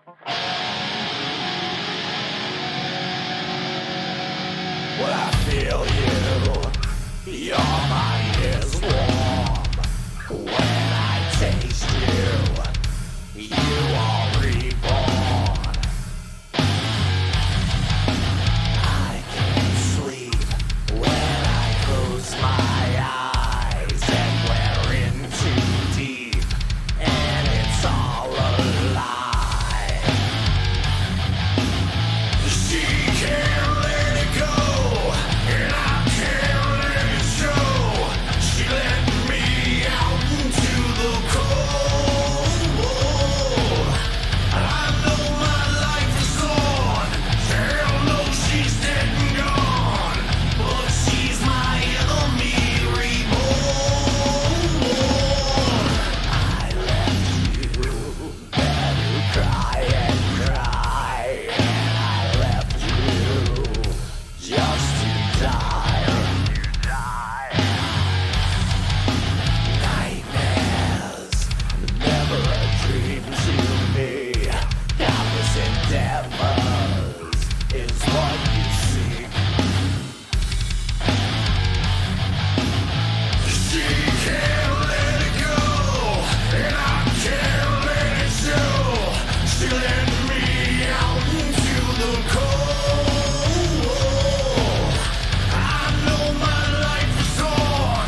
When I feel you, your mind is warm. When I taste you, you are reborn. I can't sleep when I close my eyes, and we're in too deep, and it's all a lie. She can't let it go, and I can't let it show. She let me out into the cold. I know my life is on. Hell no, she's dead and gone. But she's my enemy reborn. I left you there to cry and cry, and I left you just to die. Nightmares, never a dream to me. Countless endeavors is what you seek. She can't let it go, and I can't let it show. She let me out into the cold. I know my life is on.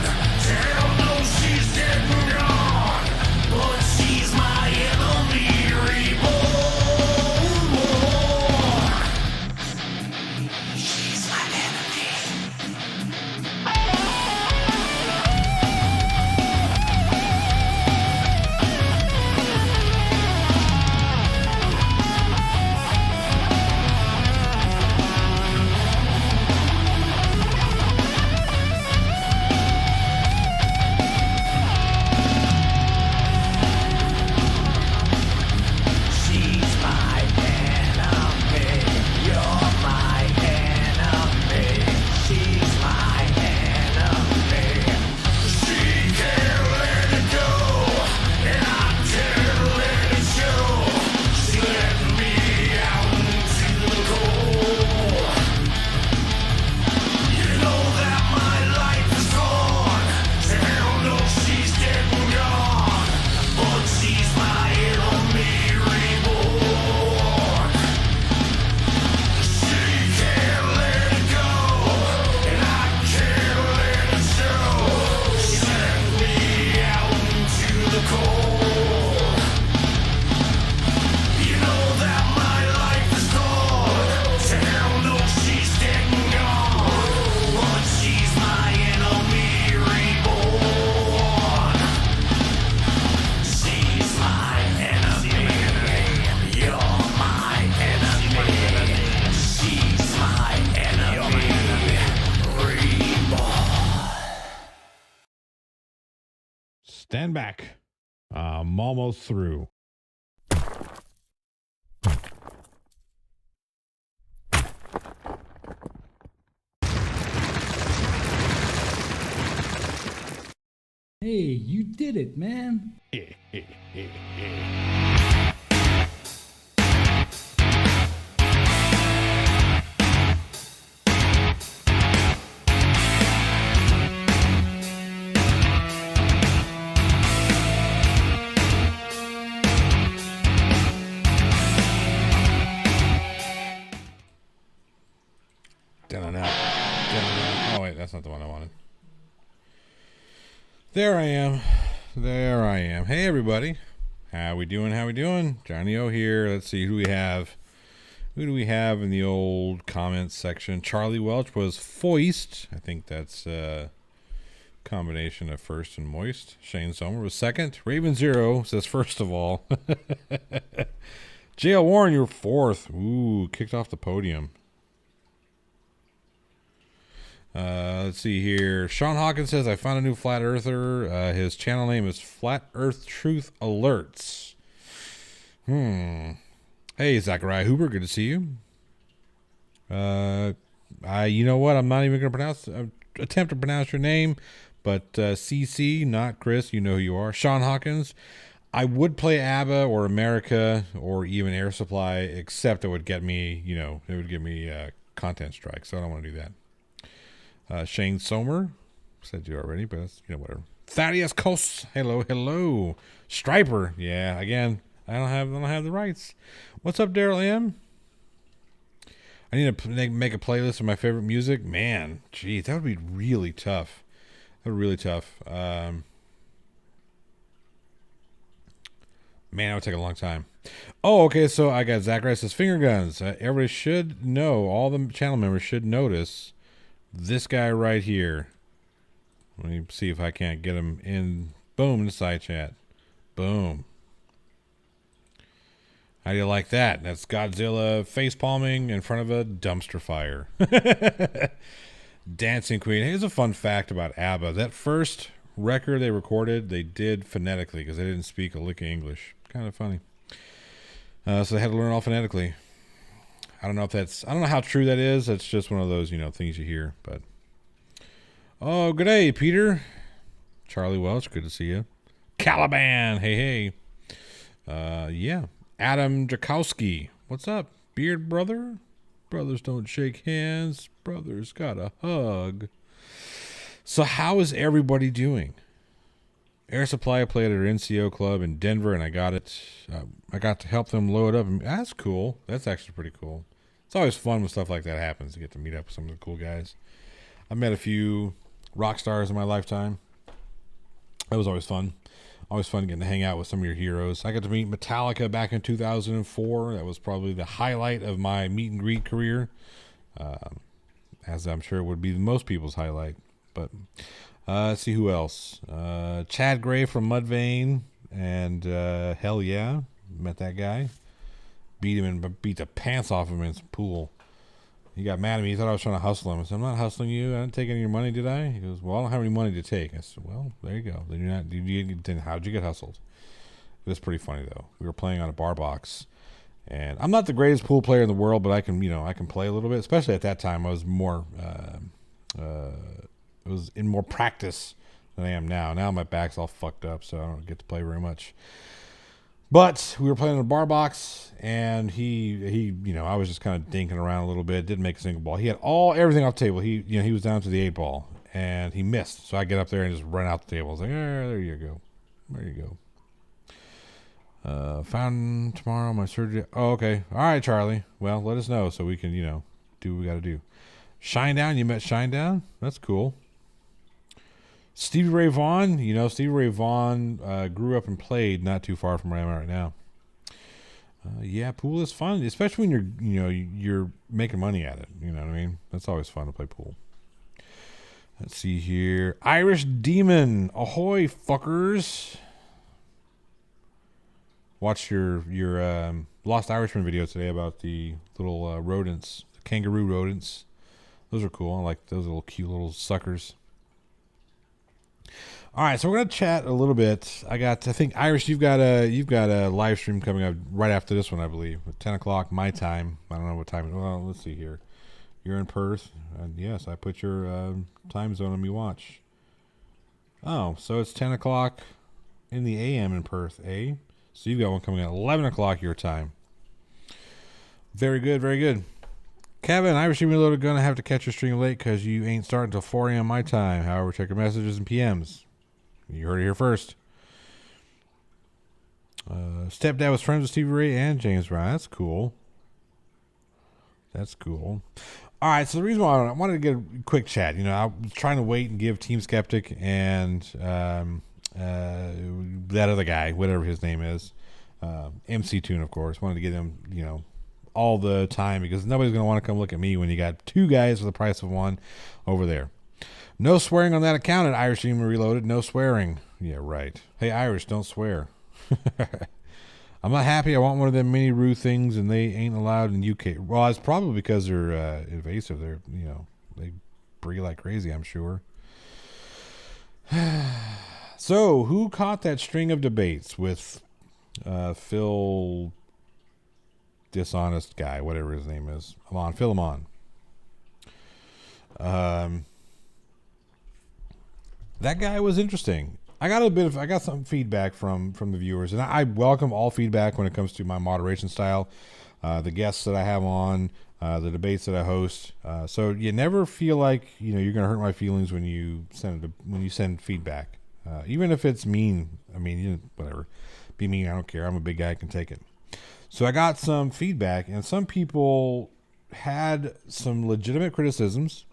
Hell no, she's dead and gone. But she's my enemy reborn. She's my enemy. She's my enemy. You're my enemy. She's my enemy. She can't let it go, and I can't let it show. She let me out into the cold. You know that my life is gone. Hell no, she's dead and gone. But she's my enemy reborn. She can't let it go, and I can't let it show. She let me out into the cold. You know that my life is gone. Hell no, she's dead and gone. But she's my enemy reborn. She's my enemy. You're my enemy. She's my enemy reborn. Stand back. I'm almost through. Hey, you did it, man. Oh wait, that's not the one I wanted. There I am. There I am. Hey everybody. How we doing? How we doing? Johnny O here. Let's see who we have. Who do we have in the old comments section? Charlie Welch was Foist. I think that's a combination of first and moist. Shane Sommer was second. Raven Zero says first of all. JL Warren, you're fourth. Ooh, kicked off the podium. Let's see here. Sean Hawkins says, I found a new flat earther. His channel name is Flat Earth Truth Alerts. Hey, Zachariah Huber, good to see you. You know what? I'm not even going to attempt to pronounce your name, but CC, not Chris. You know who you are. Sean Hawkins. I would play ABBA or America or even Air Supply, except it would get me, it would give me content strike, so I don't want to do that. Shane Somer, said you already, but that's, whatever. Thaddeus Coast, hello. Striper, yeah, again, I don't have the rights. What's up, Daryl M? I need to make a playlist of my favorite music. Man, geez, that would be really tough. That would be really tough. Man, that would take a long time. Oh, okay, so I got Zach Rice's finger guns. Everybody should know, all the channel members should notice this guy right here. Let me see if I can't get him in. Boom, in the side chat. Boom. How do you like that? That's Godzilla face palming in front of a dumpster fire. Dancing Queen. Here's a fun fact about ABBA. That first record they recorded, they did phonetically because they didn't speak a lick of English. Kind of funny. So they had to learn all phonetically. I don't know how true that is. It's just one of those, things you hear. But oh, good day, Peter. Charlie Welch, good to see you. Caliban, hey. Yeah. Adam Jakowski, what's up, beard brother? Brothers don't shake hands. Brothers got a hug. So how is everybody doing? Air Supply played at our NCO club in Denver, and I got it. I got to help them load up. And that's cool. That's actually pretty cool. It's always fun when stuff like that happens. To get to meet up with some of the cool guys. I met a few rock stars in my lifetime. That was always fun. Always fun getting to hang out with some of your heroes. I got to meet Metallica back in 2004. That was probably the highlight of my meet and greet career, as I'm sure it would be most people's highlight. But let's see who else. Chad Gray from Mudvayne, and hell yeah, met that guy. Beat him and beat the pants off him in some pool. He got mad at me. He thought I was trying to hustle him. I said, I'm not hustling you. I didn't take any of your money, did I? He goes, well, I don't have any money to take. I said, well, there you go. Then then how'd you get hustled? It was pretty funny, though. We were playing on a bar box. And I'm not the greatest pool player in the world, but I can play a little bit. Especially at that time, I was more, it was in more practice than I am now. Now my back's all fucked up, so I don't get to play very much. But we were playing in a bar box, and he I was just kind of dinking around a little bit. Didn't make a single ball. He had everything off the table. He was down to the 8 ball, and he missed. So I get up there and just run out the table. I was like, there you go. Found tomorrow my surgery. Oh, okay. All right, Charlie. Well, let us know so we can do what we got to do. Shinedown. You met Shinedown? That's cool. Stevie Ray Vaughan, Stevie Ray Vaughan grew up and played not too far from where I'm at right now. Yeah, pool is fun, especially when you're making money at it. You know what I mean? That's always fun to play pool. Let's see here. Irish Demon, ahoy, fuckers! Watched your Lost Irishman video today about the little rodents, the kangaroo rodents. Those are cool. I like those little cute little suckers. All right, so we're gonna chat a little bit. I think Irish, you've got a live stream coming up right after this one, I believe, at 10 o'clock my time. I don't know what time. Well, let's see here. You're in Perth, and yes, I put your time zone on me watch. Oh, so it's 10 o'clock in the AM in Perth, eh? So you've got one coming at 11 o'clock your time. Very good, very good. Kevin, Irish Reloaded gonna have to catch your stream late because you ain't starting until 4 a.m. my time. However, check your messages and PMs. You heard it here first. Stepdad was friends with Stevie Ray and James Brown. That's cool. That's cool. All right, so the reason why I wanted to get a quick chat, I was trying to wait and give Team Skeptic and that other guy, whatever his name is, MC Tune, of course, wanted to get him, all the time because nobody's going to want to come look at me when you got two guys for the price of one over there. No swearing on that account at Irish Demon Reloaded. No swearing. Yeah, right. Hey, Irish, don't swear. I'm not happy. I want one of them mini Roo things, and they ain't allowed in UK. Well, it's probably because they're invasive. They're, they breed like crazy, I'm sure. So, who caught that string of debates with Phil Dishonest Guy, whatever his name is? Phil Amon. That guy was interesting. I got some feedback from the viewers, and I welcome all feedback when it comes to my moderation style, the guests that I have on, the debates that I host. So you never feel like you're gonna hurt my feelings when you send feedback, even if it's mean. I mean, whatever, be mean. I don't care. I'm a big guy. I can take it. So I got some feedback, and some people had some legitimate criticisms.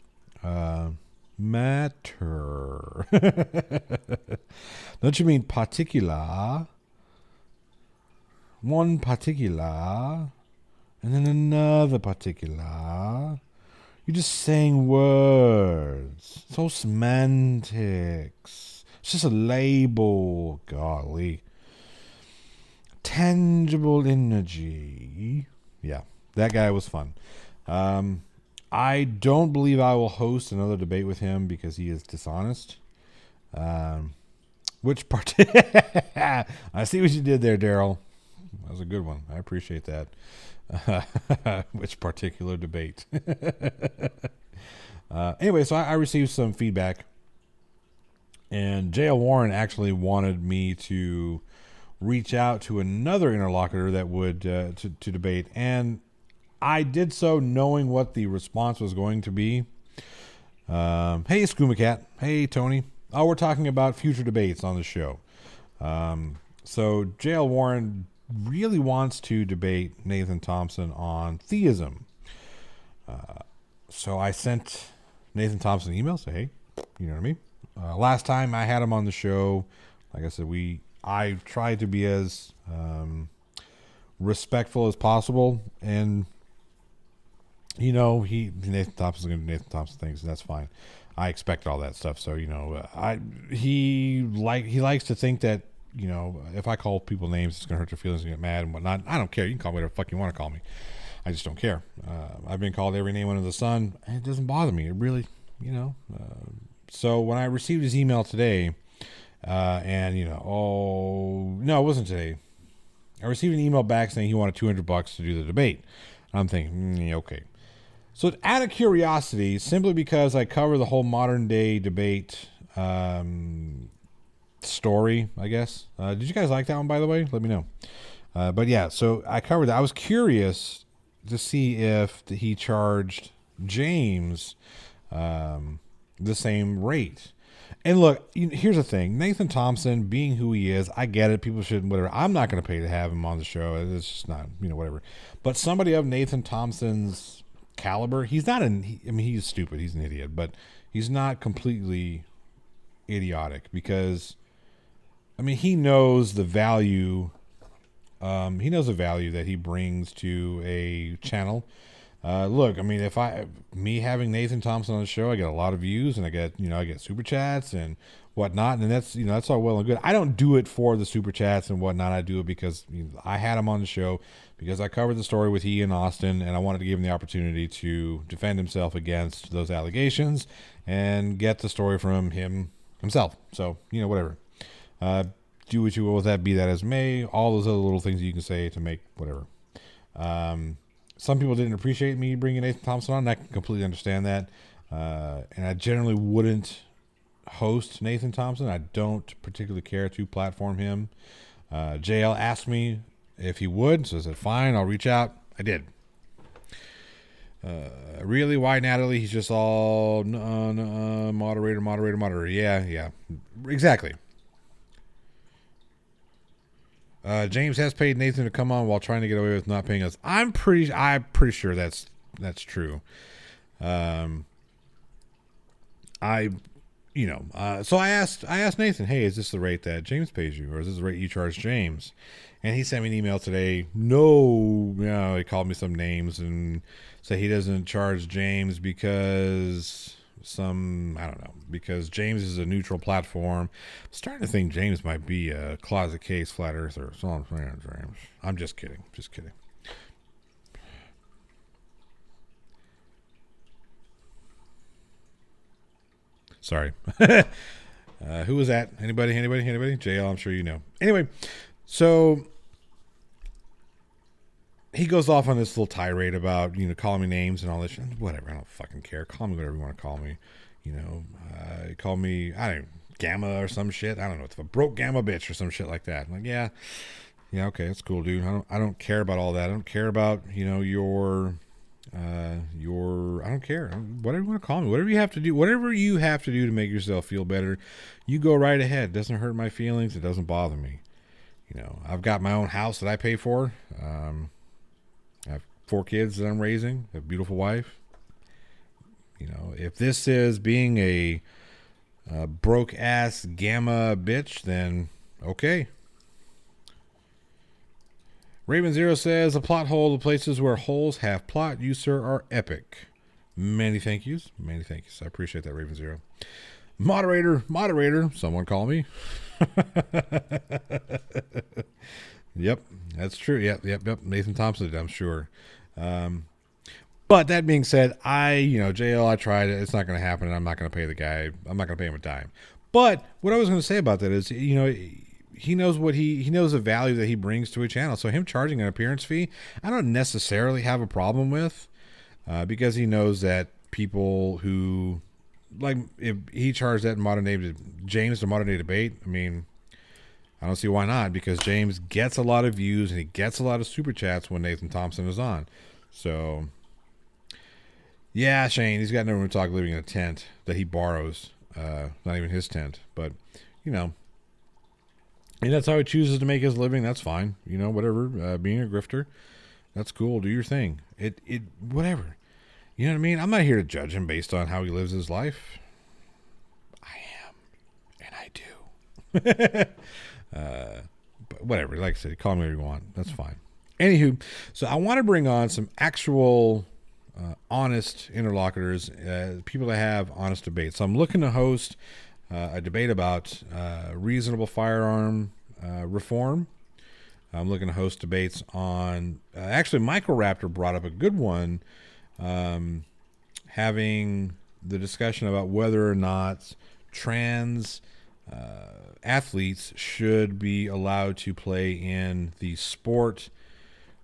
Matter. Don't you mean particular? One particular, and then another particular. You're just saying words. It's all semantics. It's just a label. Golly. Tangible energy. Yeah, that guy was fun. I don't believe I will host another debate with him because he is dishonest. Which part? I see what you did there, Daryl. That was a good one. I appreciate that. Which particular debate? Anyway, so I received some feedback, and J.L. Warren actually wanted me to reach out to another interlocutor that would to debate, and I did so knowing what the response was going to be. Hey, Skooma Cat. Hey, Tony. Oh, we're talking about future debates on the show. So J.L. Warren really wants to debate Nathan Thompson on theism. So I sent Nathan Thompson an email, say, hey, you know what I mean? Last time I had him on the show, like I said, I tried to be as respectful as possible, and Nathan Thompson's going to do Nathan Thompson things, and that's fine. I expect all that stuff. So, he likes to think that, if I call people names, it's going to hurt their feelings and get mad and whatnot. I don't care. You can call me whatever the fuck you want to call me. I just don't care. I've been called every name under the sun, and it doesn't bother me. It really, So when I received his email today, no, it wasn't today. I received an email back saying he wanted $200 to do the debate. I'm thinking, okay. So out of curiosity, simply because I cover the whole modern day debate story, I guess. Did you guys like that one, by the way? Let me know. But yeah, so I covered that. I was curious to see if he charged James the same rate. And look, here's the thing. Nathan Thompson, being who he is, I get it. People shouldn't, whatever. I'm not going to pay to have him on the show. It's just not, whatever. But somebody of Nathan Thompson's caliber, he's stupid. He's an idiot. But he's not completely idiotic because, he knows the value. He knows the value that he brings to a channel. Look, if me having Nathan Thompson on the show, I get a lot of views, and I get super chats and whatnot, and that's all well and good. I don't do it for the super chats and whatnot. I do it because I had him on the show because I covered the story with he and Austin, and I wanted to give him the opportunity to defend himself against those allegations and get the story from himself. So, whatever. Do what you will with that, be that as may. All those other little things you can say to make whatever. Some people didn't appreciate me bringing Nathan Thompson on, and I can completely understand that. And I generally wouldn't host Nathan Thompson. I don't particularly care to platform him. JL asked me if he would, so I said, fine, I'll reach out. I did. Really? Why, Natalie? He's just all moderator. Yeah. Exactly. James has paid Nathan to come on while trying to get away with not paying us. I'm pretty sure that's true. So I asked Nathan, hey, is this the rate that James pays you, or is this the rate you charge James? And he sent me an email today. No, he called me some names and said he doesn't charge James because because James is a neutral platform. I'm starting to think James might be a closet case flat earther. So I'm saying, James. I'm just kidding. Sorry. Who was that? Anybody? JL, I'm sure you know. Anyway, so he goes off on this little tirade about, calling me names and all this shit. Whatever, I don't fucking care. Call me whatever you want to call me. Call me, I don't gamma or some shit. I don't know. It's a broke gamma bitch or some shit like that. I'm like, yeah, okay, that's cool, dude. I don't care about all that. I don't care about, your I don't care. Whatever you want to call me. Whatever you have to do to make yourself feel better, you go right ahead. It doesn't hurt my feelings. It doesn't bother me. I've got my own house that I pay for. I have 4 kids that I'm raising, a beautiful wife. If this is being a broke ass gamma bitch, then okay. Raven Zero says, a plot hole, the places where holes have plot, you sir are epic. Many thank yous. Many thank yous. I appreciate that, Raven Zero. Moderator, someone call me. Yep, that's true. Yep. Nathan Thompson did, I'm sure. But that being said, JL, I tried it. It's not going to happen, and I'm not going to pay the guy. I'm not going to pay him a dime. But what I was going to say about that is, he knows he knows the value that he brings to a channel. So him charging an appearance fee, I don't necessarily have a problem with, because he knows that people who, like, if he charged that in James to Modern Day Debate, I mean, I don't see why not, because James gets a lot of views and he gets a lot of super chats when Nathan Thompson is on. So, yeah, Shane, he's got no room to talk living in a tent that he borrows. Not even his tent, but, and that's how he chooses to make his living. That's fine. Whatever. Being a grifter, that's cool. Do your thing. Whatever. You know what I mean? I'm not here to judge him based on how he lives his life. I am. And I do. But whatever. Like I said, call me whatever you want. That's fine. Anywho, so I want to bring on some actual honest interlocutors, people that have honest debates. So I'm looking to host a debate about reasonable firearm reform. I'm looking to host debates on actually Michael Raptor brought up a good one, having the discussion about whether or not trans athletes should be allowed to play in the sport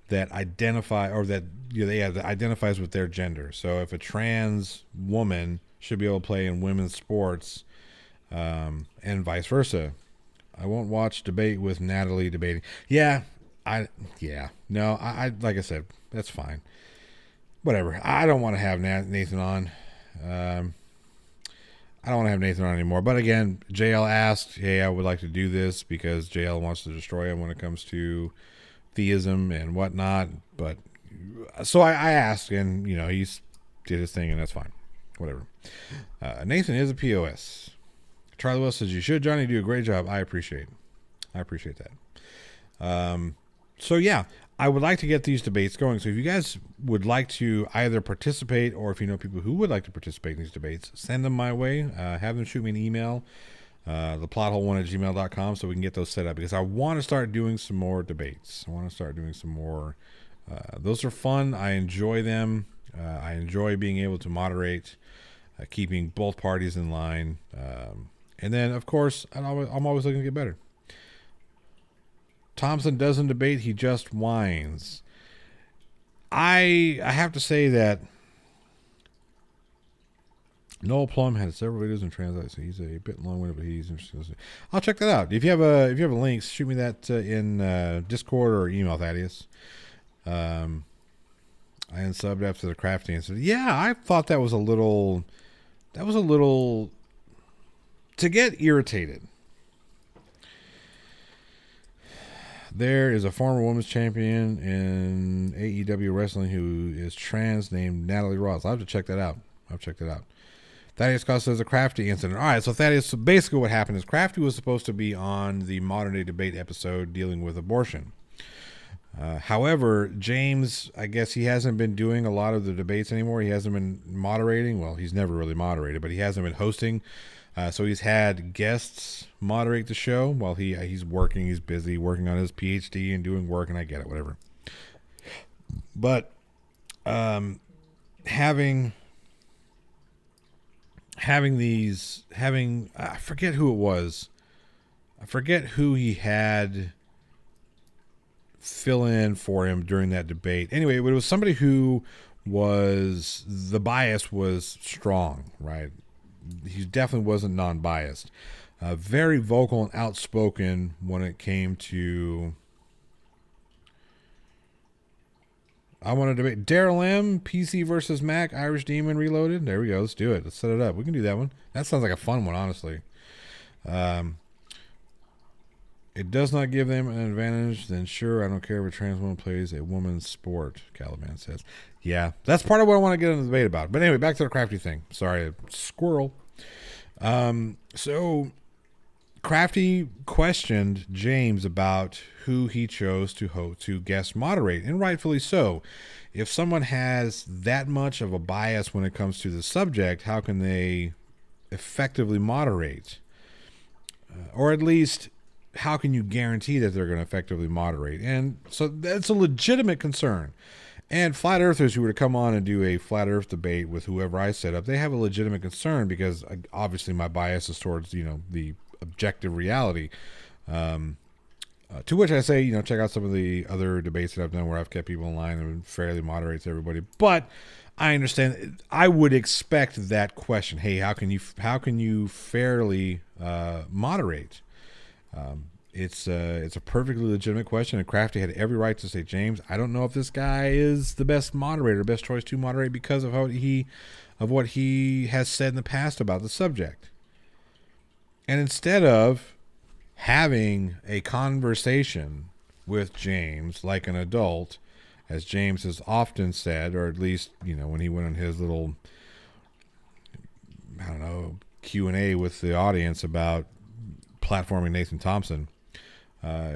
that that identifies with their gender. So if a trans woman should be able to play in women's sports, and vice versa. I won't watch debate with Natalie debating. I like I said, that's fine. Whatever. I don't want to have Nathan on. I don't want to have Nathan on anymore. But again, JL asked, hey, I would like to do this because JL wants to destroy him when it comes to theism and whatnot. But so I asked, and he did his thing, and that's fine. Whatever. Nathan is a POS. Charlie Will says, you should, Johnny, do a great job. I appreciate that. So yeah, I would like to get these debates going. So if you guys would like to either participate, or if you know people who would like to participate in these debates, send them my way. Have them shoot me an email, theplothole1@gmail.com, so we can get those set up, because I want to start doing some more debates. I want to start doing some more. Those are fun. I enjoy them. I enjoy being able to moderate, keeping both parties in line. And then, of course, I'm always looking to get better. Thompson doesn't debate, he just whines. I have to say that Noel Plum had several videos in translate, so he's a bit long-winded, but he's interesting. I'll check that out. If you have a link, shoot me that in Discord or email Thaddeus. I unsubbed after the crafting and said, yeah, I thought that was a little to get irritated. There is a former women's champion in AEW wrestling who is trans named Natalie Ross. I'll have to check that out. Thaddeus Costa says a Crafty incident. All right, so Thaddeus, so basically what happened is Crafty was supposed to be on the Modern Day Debate episode dealing with abortion. However, James, I guess he hasn't been doing a lot of the debates anymore. He hasn't been moderating. Well, he's never really moderated, but he hasn't been hosting. So he's had guests moderate the show while he's working. He's busy working on his PhD and doing work, and I get it, whatever. But having I forget who it was. I forget who he had fill in for him during that debate. Anyway, it was somebody who the bias was strong, right? He definitely wasn't non-biased. very vocal and outspoken when it came to. I want to debate Daryl M, PC versus Mac, Irish Demon Reloaded. There we go. Let's do it. Let's set it up. We can do that one. That sounds like a fun one, honestly. It does not give them an advantage, then sure, I don't care if a trans woman plays a woman's sport, Caliban says. Yeah, that's part of what I want to get into the debate about. But anyway, back to the Crafty thing. Sorry, squirrel. So Crafty questioned James about who he chose to guest moderate, and rightfully so. If someone has that much of a bias when it comes to the subject, how can they effectively moderate? Or at least, how can you guarantee that they're going to effectively moderate? And so that's a legitimate concern. And flat earthers who were to come on and do a flat earth debate with whoever I set up, they have a legitimate concern because obviously my bias is towards, the objective reality. To which I say, check out some of the other debates that I've done where I've kept people in line and fairly moderates everybody. But I understand. I would expect that question. Hey, how can you fairly moderate? It's a perfectly legitimate question, and Crafty had every right to say, James, I don't know if this guy is the best moderator, best choice to moderate because of what he has said in the past about the subject. And instead of having a conversation with James like an adult, as James has often said, or at least, when he went on his little, Q&A with the audience about platforming Nathan Thompson,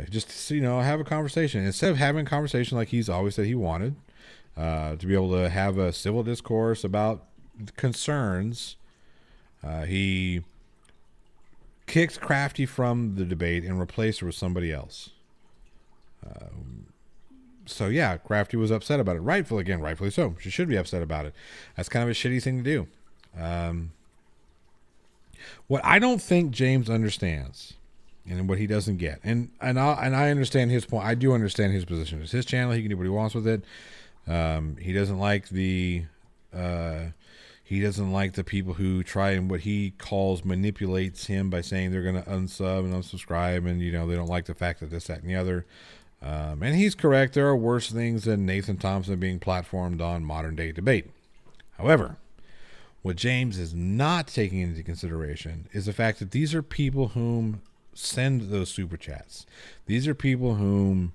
just to, have a conversation. Instead of having a conversation like he's always said he wanted, to be able to have a civil discourse about concerns, he kicked Crafty from the debate and replaced her with somebody else. So yeah, Crafty was upset about it. Rightfully so. She should be upset about it. That's kind of a shitty thing to do. What I don't think James understands, and what he doesn't get, and I understand his point. I do understand his position. It's his channel. He can do what he wants with it. He doesn't like the people who try and what he calls manipulates him by saying they're going to unsub and unsubscribe, and they don't like the fact that this, that, and the other. And he's correct. There are worse things than Nathan Thompson being platformed on modern day debate. However, what James is not taking into consideration is the fact that these are people whom send those super chats. These are people whom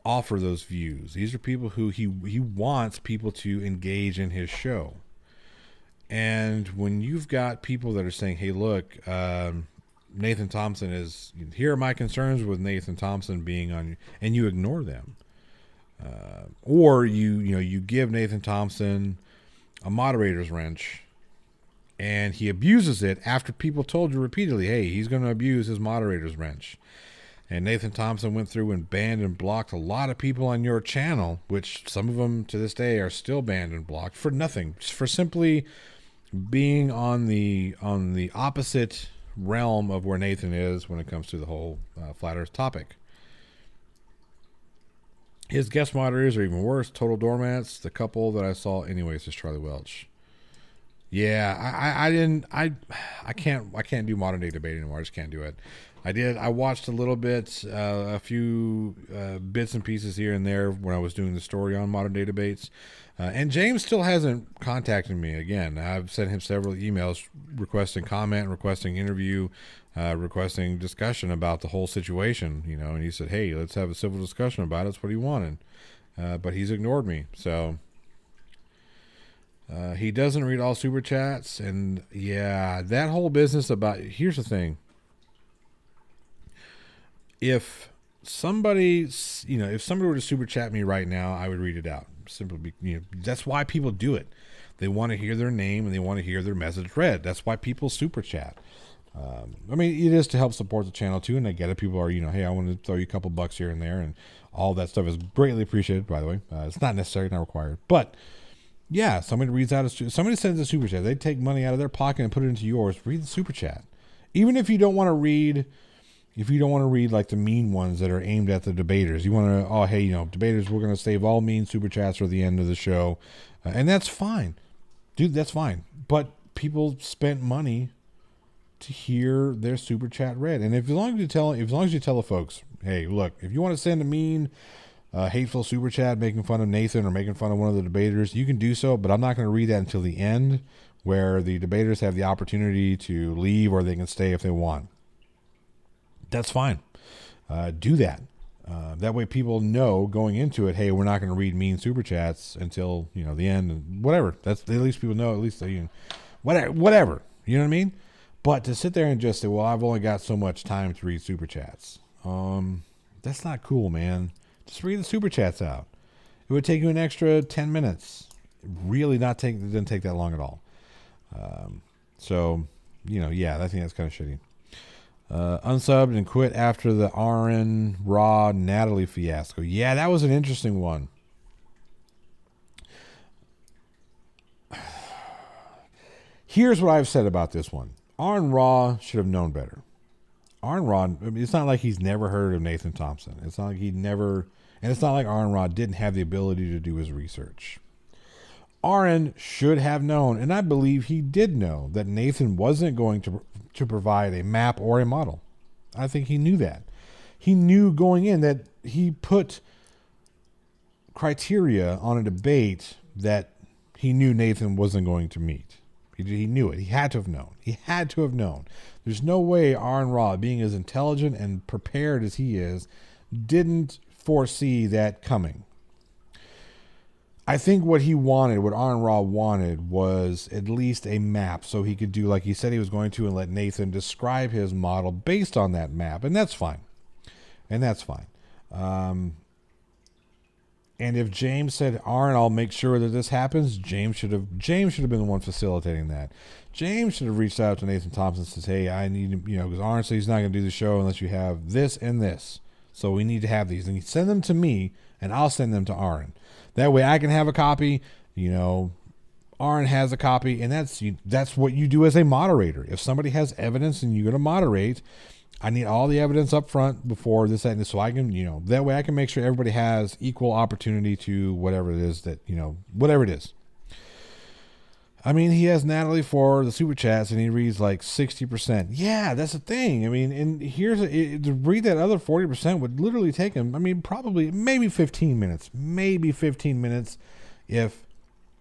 offer those views. These are people who he wants people to engage in his show. And when you've got people that are saying, hey, look, Nathan Thompson is, here are my concerns with Nathan Thompson being on, and you ignore them. Or you give Nathan Thompson a moderator's wrench and he abuses it after people told you repeatedly, hey, he's going to abuse his moderator's wrench. And Nathan Thompson went through and banned and blocked a lot of people on your channel, which some of them to this day are still banned and blocked for nothing, just for simply being on the opposite realm of where Nathan is when it comes to the whole flat earth topic. His guest moderators are even worse. Total doormats. The couple that I saw anyways is Charlie Welch. Yeah, I can't do modern day debate anymore. I just can't do it. I watched a little bit, a few bits and pieces here and there when I was doing the story on modern day debates. And James still hasn't contacted me again. I've sent him several emails requesting comment, requesting interview, requesting discussion about the whole situation, and he said, hey, let's have a civil discussion about it. That's what he wanted. But he's ignored me. So he doesn't read all super chats. And yeah, that whole business about, here's the thing. If somebody were to super chat me right now, I would read it out. Simply, that's why people do it. They want to hear their name and they want to hear their message read. That's why people super chat. It is to help support the channel too, and I get it. People are, hey, I want to throw you a couple bucks here and there, and all that stuff is greatly appreciated. By the way, it's not necessary, not required, but yeah, somebody sends a super chat. They take money out of their pocket and put it into yours. Read the super chat, even if you don't want to read. If you don't want to read like the mean ones that are aimed at the debaters, you want to, debaters, we're going to save all mean super chats for the end of the show. And that's fine. Dude, that's fine. But people spent money to hear their super chat read. And as long as you tell the folks, hey, look, if you want to send a mean, hateful super chat making fun of Nathan or making fun of one of the debaters, you can do so, but I'm not going to read that until the end, where the debaters have the opportunity to leave or they can stay if they want. That's fine. Do that. That way people know going into it, hey, we're not going to read mean super chats until, the end and whatever. That's at least people know, at least they, whatever. You know what I mean? But to sit there and just say, well, I've only got so much time to read super chats. That's not cool, man. Just read the super chats out. It would take you an extra 10 minutes. It didn't take that long at all. I think that's kind of shitty. Unsubbed and quit after the RN Raw Natalie fiasco. Yeah, that was an interesting one. Here's what I've said about this one. RN Raw should have known better. RN Raw, it's not like he's never heard of Nathan Thompson. It's not like it's not like RN Raw didn't have the ability to do his research. RN should have known, and I believe he did know, that Nathan wasn't going to provide a map or a model. I think he knew that. He knew going in that he put criteria on a debate that he knew Nathan wasn't going to meet. He knew it. He had to have known. He had to have known. There's no way RN Raw, being as intelligent and prepared as he is, didn't foresee that coming. I think what RN Raw wanted, was at least a map so he could do like he said he was going to and let Nathan describe his model based on that map. And that's fine. And if James said, Arn, I'll make sure that this happens, James should have been the one facilitating that. James should have reached out to Nathan Thompson and says, hey, I need, because Arn said he's not going to do the show unless you have this and this. So we need to have these. And you send them to me, and I'll send them to Arn. That way I can have a copy, Arn has a copy, and that's what you do as a moderator. If somebody has evidence and you're going to moderate, I need all the evidence up front before this, and this, so I can, that way I can make sure everybody has equal opportunity to whatever it is that, whatever it is. I mean, he has Natalie for the super chats, and he reads like 60%. Yeah, that's the thing. I mean, and to read that other 40% would literally take him, maybe 15 minutes if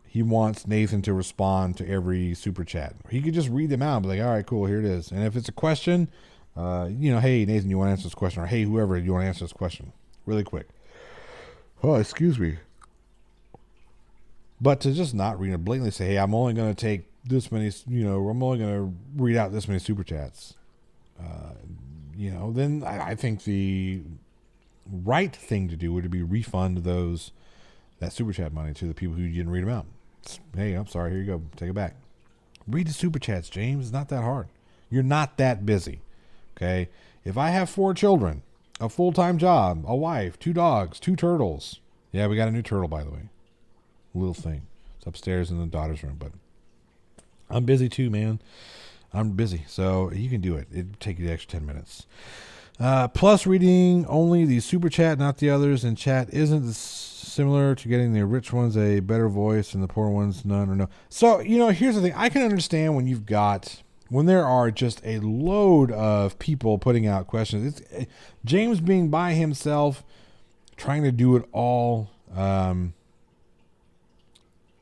he wants Nathan to respond to every super chat. He could just read them out and be like, all right, cool, here it is. And if it's a question, hey, Nathan, you want to answer this question? Or hey, whoever, you want to answer this question? Really quick. Oh, excuse me. But to just not read it blatantly, say, hey, I'm only going to take this many, I'm only going to read out this many super chats. Then I think the right thing to do would be refund that super chat money to the people who didn't read them out. Hey, I'm sorry, here you go. Take it back. Read the super chats, James. It's not that hard. You're not that busy. Okay? If I have 4 children, a full-time job, a wife, 2 dogs, 2 turtles. Yeah, we got a new turtle, by the way. Little thing. It's upstairs in the daughter's room, but I'm busy too, man. I'm busy, so you can do it. It'd take you the extra 10 minutes. Plus, reading only the super chat, not the others, and chat isn't similar to getting the rich ones a better voice and the poor ones none or no. So, here's the thing. I can understand when there are just a load of people putting out questions. It's James being by himself, trying to do it all.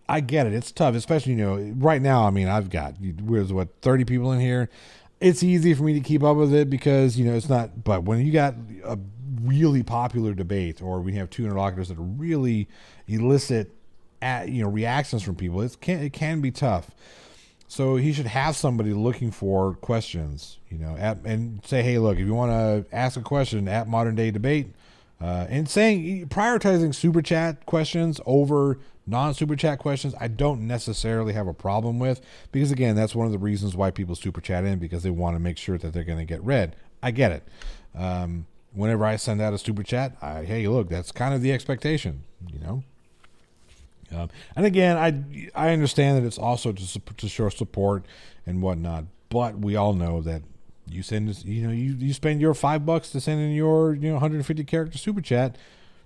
I get it. It's tough, especially, right now, I've got, 30 people in here. It's easy for me to keep up with it because, it's not, but when you got a really popular debate or we have 2 interlocutors that really elicit, reactions from people, it can be tough. So he should have somebody looking for questions, and say, hey, look, if you want to ask a question at Modern Day Debate, and prioritizing super chat questions over non-super chat questions, I don't necessarily have a problem with, because again, that's one of the reasons why people super chat in, because they want to make sure that they're going to get read. I get it. Whenever I send out a super chat, hey, look, that's kind of the expectation, and again, I understand that it's also to show support and whatnot, but we all know that you send this, you spend your $5 to send in your 150 character super chat.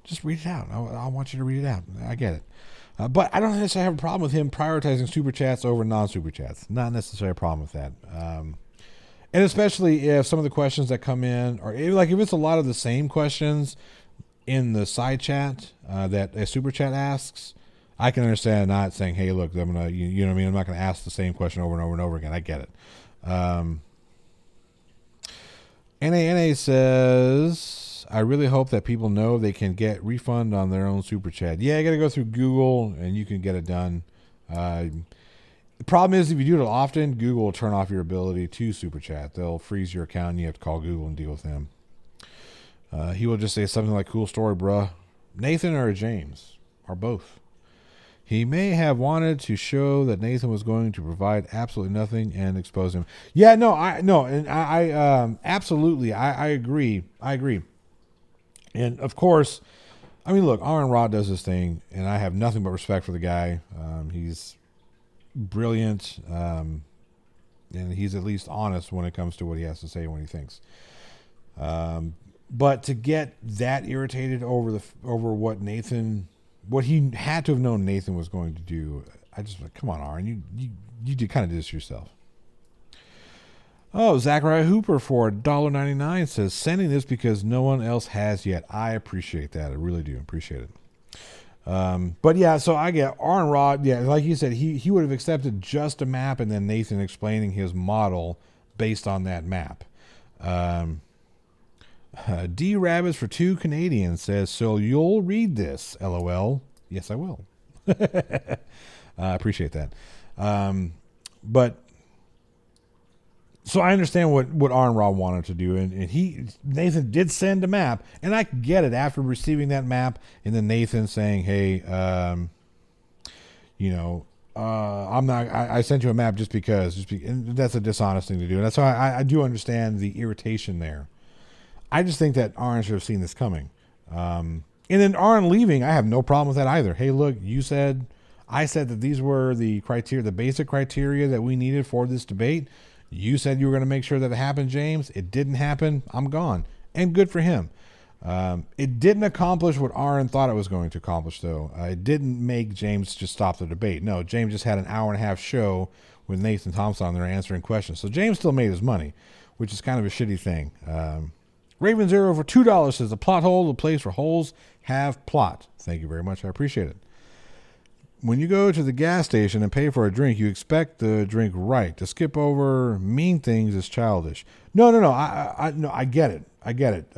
Just read it out. I want you to read it out. I get it. But I don't necessarily have a problem with him prioritizing super chats over non-super chats. Not necessarily a problem with that. And especially if some of the questions that come in are like, if it's a lot of the same questions in the side chat that a super chat asks, I can understand not saying, hey, look, I'm going to, you know what I mean? I'm not going to ask the same question over and over and over again. I get it. NA says, I really hope that people know they can get refund on their own super chat. Yeah, you got to go through Google and you can get it done. The problem is if you do it often, Google will turn off your ability to super chat. They'll freeze your account and you have to call Google and deal with them. He will just say something like, cool story, bruh. Nathan or James? Or both? He may have wanted to show that Nathan was going to provide absolutely nothing and expose him. Yeah, no, I absolutely, I agree. I agree. And of course, I mean, look, Aaron Rod does his thing, and I have nothing but respect for the guy. He's brilliant, and he's at least honest when it comes to what he has to say when he thinks. But to get that irritated over what he had to have known Nathan was going to do, I just like, come on, Aaron, you did kind of do this yourself. Oh, Zachariah Hooper for $1.99 says, sending this because no one else has yet. I appreciate that. I really do appreciate it. But yeah, so I get Aaron Rod. Yeah, like you said, he would have accepted just a map and then Nathan explaining his model based on that map. D Rabbits for $2 Canadian says, so you'll read this, LOL. Yes, I will. I appreciate that. But so I understand what Aaron Rod wanted to do, and Nathan did send a map, and I get it after receiving that map, and then Nathan saying, "Hey, I'm not. I sent you a map just because." And that's a dishonest thing to do, and that's why I do understand the irritation there. I just think that Aaron should have seen this coming, and then Aaron leaving, I have no problem with that either. Hey, look, I said that these were the criteria, the basic criteria that we needed for this debate. You said you were going to make sure that it happened, James. It didn't happen. I'm gone. And good for him. It didn't accomplish what Aaron thought it was going to accomplish, though. It didn't make James just stop the debate. No, James just had an hour and a half show with Nathan Thompson on there answering questions. So James still made his money, which is kind of a shitty thing. Raven Zero for $2 says, the plot hole, the place where holes have plot. Thank you very much. I appreciate it. When you go to the gas station and pay for a drink, you expect the drink right. To skip over mean things is childish. No. I get it. I get it.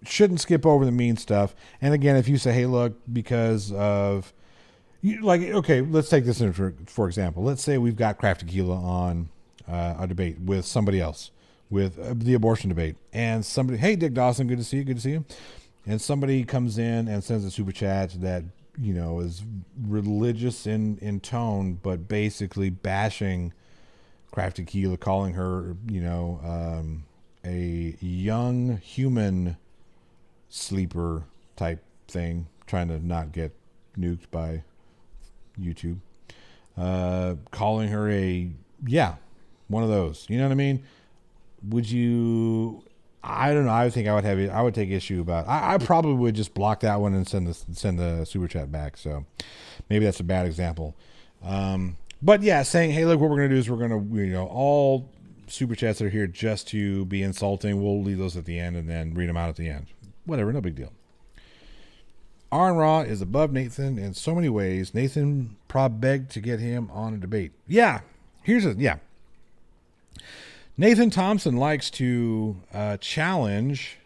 Shouldn't skip over the mean stuff. And again, if you say, hey, look, because of, okay, let's take this in for example. Let's say we've got Craft Tequila on a debate with somebody else, with the abortion debate. And somebody, hey, Dick Dawson, good to see you. And somebody comes in and sends a super chat that, is religious in tone, but basically bashing Craft Tequila, calling her, a young human sleeper type thing, trying to not get nuked by YouTube. Calling her one of those. You know what I mean? Would you? I don't know. I think I would take issue about. I probably would just block that one and send the super chat back. So maybe that's a bad example. But yeah, saying, hey, look, what we're gonna do is we're gonna, all super chats that are here just to be insulting, we'll leave those at the end and then read them out at the end. Whatever, no big deal. Aaron Raw is above Nathan in so many ways. Nathan begged to get him on a debate. Yeah, Nathan Thompson likes to challenge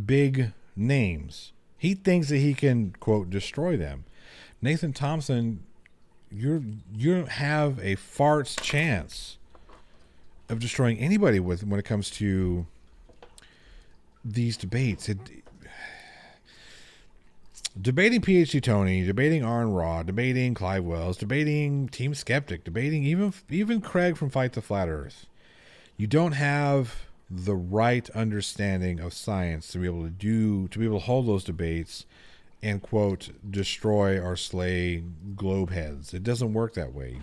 big names. He thinks that he can, quote, destroy them. Nathan Thompson, you have a fart's chance of destroying anybody when it comes to these debates. Debating PhD Tony, debating Aaron Raw, debating Clive Wells, debating Team Skeptic, debating even Craig from Fight the Flat Earth. You don't have the right understanding of science to be able to hold those debates and, quote, destroy or slay globe heads. It doesn't work that way.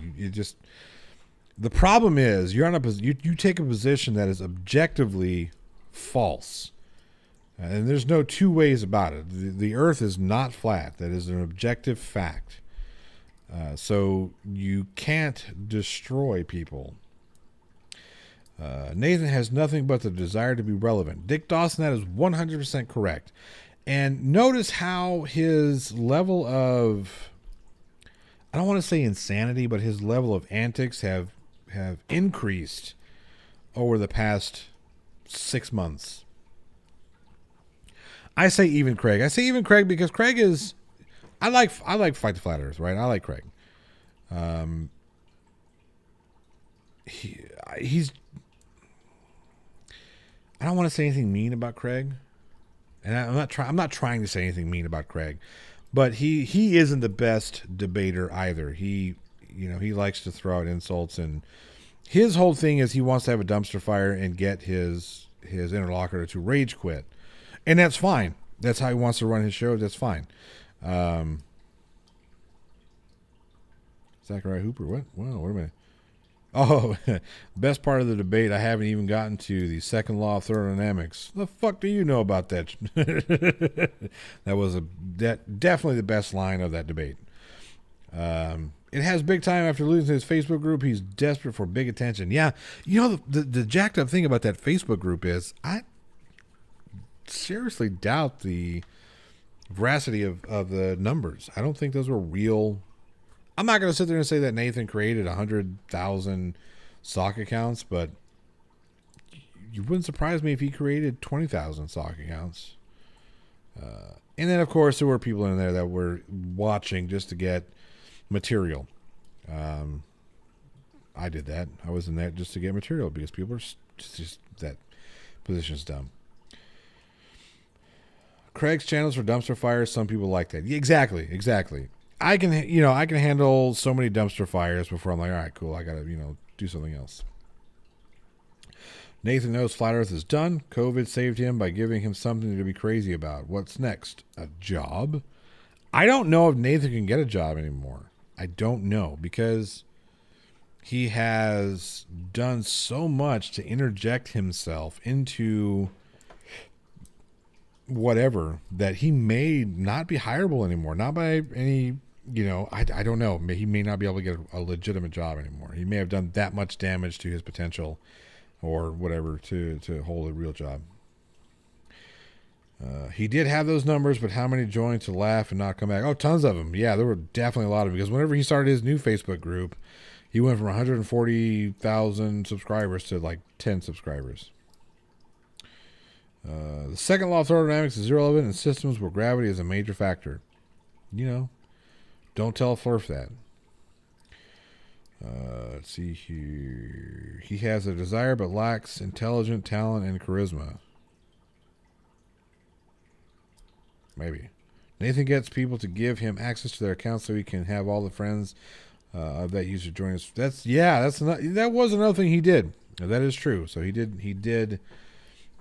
The problem is you take a position that is objectively false. And there's no two ways about it. The earth is not flat. That is an objective fact. So you can't destroy people. Nathan has nothing but the desire to be relevant. Dick Dawson, that is 100% correct. And notice how his level of, I don't want to say insanity, but his level of antics have increased over the past 6 months. I say even Craig. I say even Craig because Craig is, I like Fight the Flat Earth, right? I like Craig. He's, I don't want to say anything mean about Craig, and I'm not trying to say anything mean about Craig, but he isn't the best debater either. He likes to throw out insults, and his whole thing is he wants to have a dumpster fire and get his interlocutor to rage quit, and that's fine. That's how he wants to run his show. That's fine. Zachariah Hooper. What? Wow. Wait a minute. Oh, best part of the debate. I haven't even gotten to the second law of thermodynamics. The fuck do you know about that? That was definitely the best line of that debate. It has big time after losing his Facebook group. He's desperate for big attention. Yeah, the jacked up thing about that Facebook group is I seriously doubt the veracity of the numbers. I don't think those were real. I'm not going to sit there and say that Nathan created 100,000 sock accounts, but you wouldn't surprise me if he created 20,000 sock accounts. And then, of course, there were people in there that were watching just to get material. I did that. I was in there just to get material because people are just that position's dumb. Craig's channels for dumpster fires. Some people like that. Yeah, exactly. I can handle so many dumpster fires before I'm like, all right, cool. I got to, do something else. Nathan knows Flat Earth is done. COVID saved him by giving him something to be crazy about. What's next? A job? I don't know if Nathan can get a job anymore. I don't know because he has done so much to interject himself into whatever that he may not be hireable anymore. Not by any, I don't know. He may not be able to get a legitimate job anymore. He may have done that much damage to his potential or whatever to hold a real job. He did have those numbers, but how many joined to laugh and not come back? Oh, tons of them. Yeah, there were definitely a lot of them because whenever he started his new Facebook group, he went from 140,000 subscribers to like 10 subscribers. The second law of thermodynamics is zero element in systems where gravity is a major factor. Don't tell Flurf that. Let's see here. He has a desire but lacks intelligent talent and charisma. Maybe. Nathan gets people to give him access to their accounts so he can have all the friends of that user join us. That was another thing he did. That is true. So he did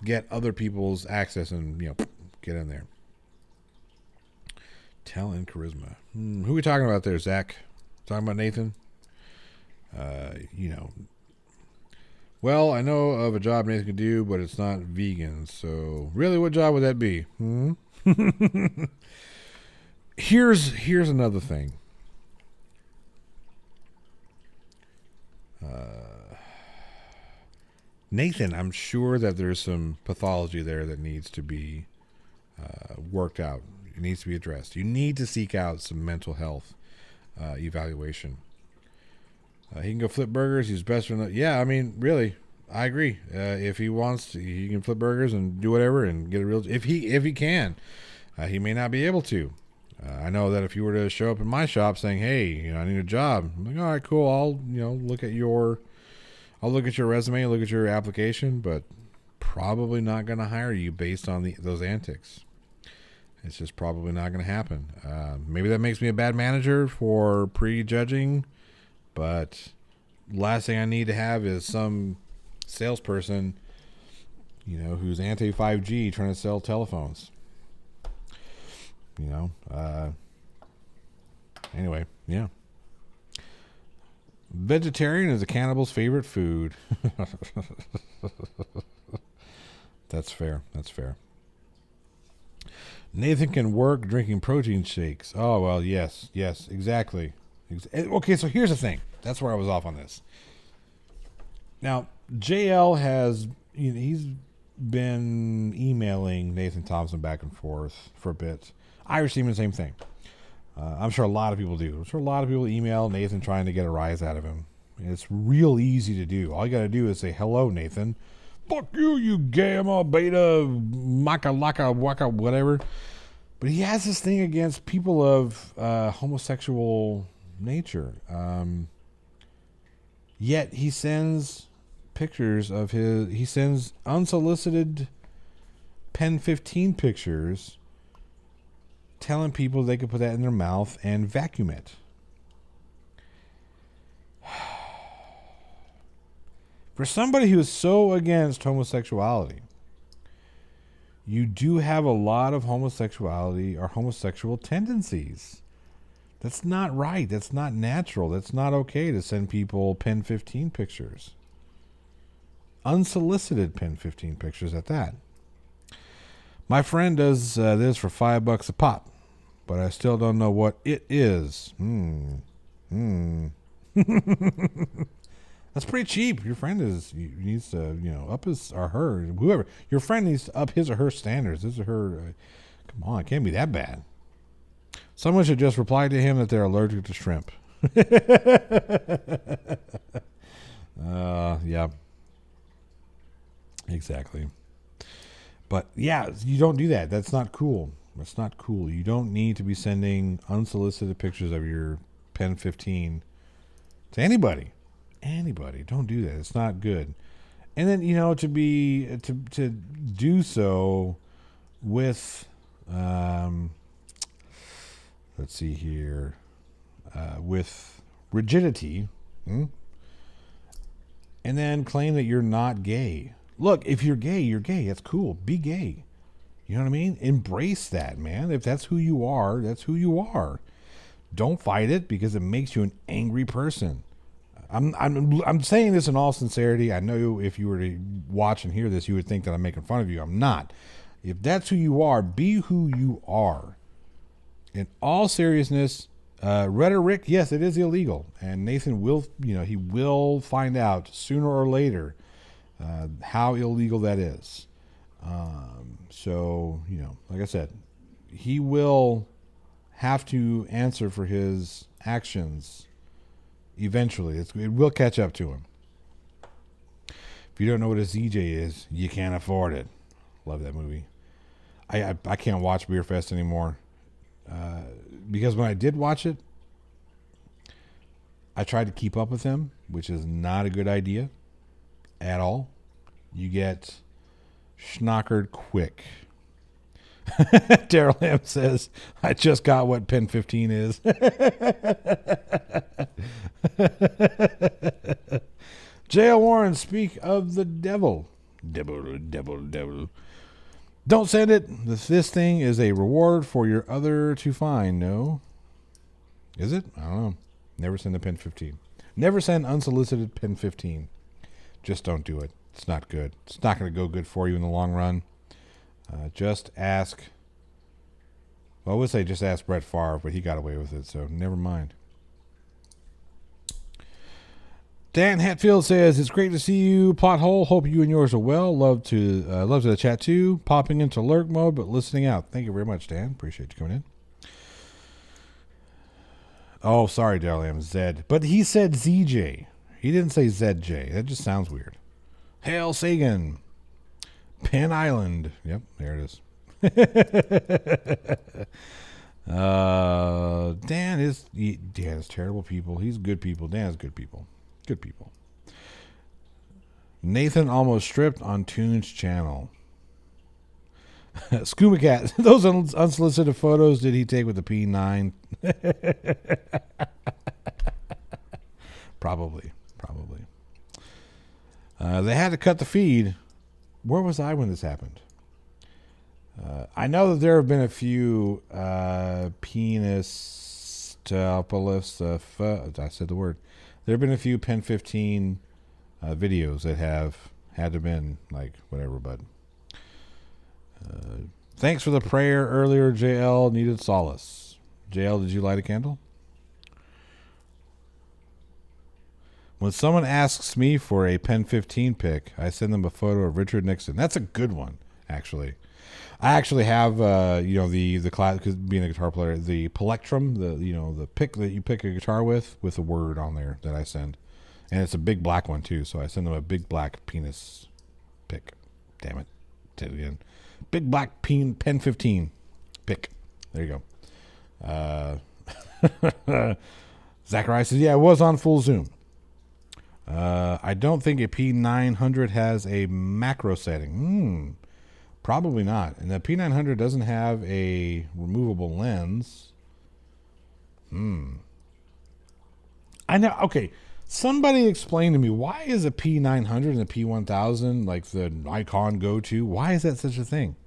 get other people's access and get in there. Talent and charisma. Who are we talking about there, Zach? Talking about Nathan? Well, I know of a job Nathan can do, but it's not vegan. So really, what job would that be? Here's another thing. Nathan, I'm sure that there's some pathology there that needs to be worked out. It needs to be addressed. You need to seek out some mental health evaluation. He can go flip burgers. He's best for yeah. I mean, really, I agree. If he wants to, he can flip burgers and do whatever and get a real. If he can, he may not be able to. I know that if you were to show up in my shop saying, "Hey, I need a job," I'm like, "All right, cool. I'll look at your resume, look at your application, but probably not going to hire you based on those antics. It's just probably not going to happen. Maybe that makes me a bad manager for prejudging, but last thing I need to have is some salesperson, who's anti 5G trying to sell telephones. Anyway, yeah. Vegetarian is a cannibal's favorite food. That's fair. Nathan can work drinking protein shakes. Oh, well, yes, exactly. Okay, so here's the thing. That's where I was off on this. Now, JL has, he's been emailing Nathan Thompson back and forth for a bit. I received the same thing. I'm sure a lot of people do. I'm sure a lot of people email Nathan trying to get a rise out of him. It's real easy to do. All you got to do is say, hello, Nathan. Fuck you, you gamma, beta, maka, laka, waka, whatever. But he has this thing against people of homosexual nature. Yet he sends pictures of he sends unsolicited Pen 15 pictures telling people they could put that in their mouth and vacuum it. For somebody who is so against homosexuality, you do have a lot of homosexuality or homosexual tendencies. That's not right. That's not natural. That's not okay to send people Pen 15 pictures. Unsolicited Pen 15 pictures at that. My friend does this for $5 a pop, but I still don't know what it is. That's pretty cheap. Your friend needs to, up his or her, whoever. Your friend needs to up his or her standards. His or her, come on, it can't be that bad. Someone should just reply to him that they're allergic to shrimp. Yeah. Exactly. But yeah, you don't do that. That's not cool. That's not cool. You don't need to be sending unsolicited pictures of your Pen 15 to anybody. Anybody. Don't do that. It's not good. And then, to do so with, let's see here, with rigidity, and then claim that you're not gay. Look, if you're gay, you're gay. That's cool. Be gay. You know what I mean? Embrace that, man. If that's who you are, that's who you are. Don't fight it because it makes you an angry person. I'm saying this in all sincerity. I know if you were to watch and hear this, you would think that I'm making fun of you. I'm not. If that's who you are, be who you are. In all seriousness, rhetoric, yes, it is illegal, and Nathan will, he will find out sooner or later how illegal that is. So, like I said, he will have to answer for his actions eventually. It will catch up to him. If you don't know what a ZJ is, you can't afford it. Love that movie. I can't watch Beer Fest anymore because when I did watch it, I tried to keep up with him, which is not a good idea at all. You get schnockered quick. Daryl M says, I just got what Pen 15 is. J.L. Warren, speak of the devil. Devil. Don't send it. This thing is a reward for your other to find. No. Is it? I don't know. Never send a Pen 15. Never send unsolicited Pen 15. Just don't do it. It's not good. It's not going to go good for you in the long run. Just ask. Well, I would say just ask Brett Favre, but he got away with it, so never mind. Dan Hatfield says, it's great to see you, Pothole. Hope you and yours are well. Love to the chat too. Popping into lurk mode, but listening out. Thank you very much, Dan. Appreciate you coming in. Oh, sorry, Daryl M. Zed. But he said ZJ. He didn't say ZJ. That just sounds weird. Hail Sagan. Penn Island. Yep, there it is. Dan is terrible people. He's good people. Dan is good people. Good people. Nathan almost stripped on Toon's channel. Scuba Cat. Those unsolicited photos did he take with the P9? Probably. They had to cut the feed. Where was I when this happened? I know that there have been a few penis uplifts. I said the word. There have been a few Pen 15 videos that have had to been like whatever, but thanks for the prayer earlier. JL needed solace. JL, did you light a candle? When someone asks me for a Pen 15 pick, I send them a photo of Richard Nixon. That's a good one, actually. I actually have, the class, because being a guitar player, the plectrum, the pick that you pick a guitar with a word on there that I send. And it's a big black one, too, so I send them a big black penis pick. Damn it. Say it again. Big black Pen 15 pick. There you go. Zachariah says, yeah, it was on full zoom. I don't think a P900 has a macro setting. Probably not. And the P900 doesn't have a removable lens. I know. Okay. Somebody explain to me, why is a P900 and a P1000 like the Nikon go-to? Why is that such a thing?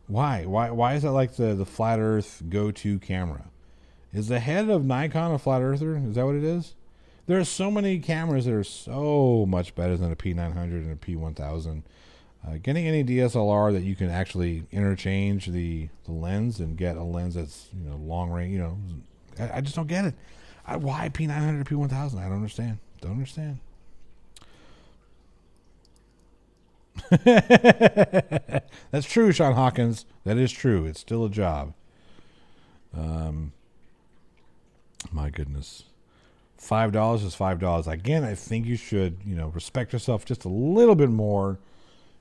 Why is that like the flat earth go-to camera? Is the head of Nikon a flat earther? Is that what it is? There are so many cameras that are so much better than a P900 and a P1000. Getting any DSLR that you can actually interchange the lens and get a lens that's long range, I just don't get it. Why P900 or P1000? I don't understand. That's true, Sean Hawkins. That is true. It's still a job. My goodness. $5 is $5. Again, I think you should, respect yourself just a little bit more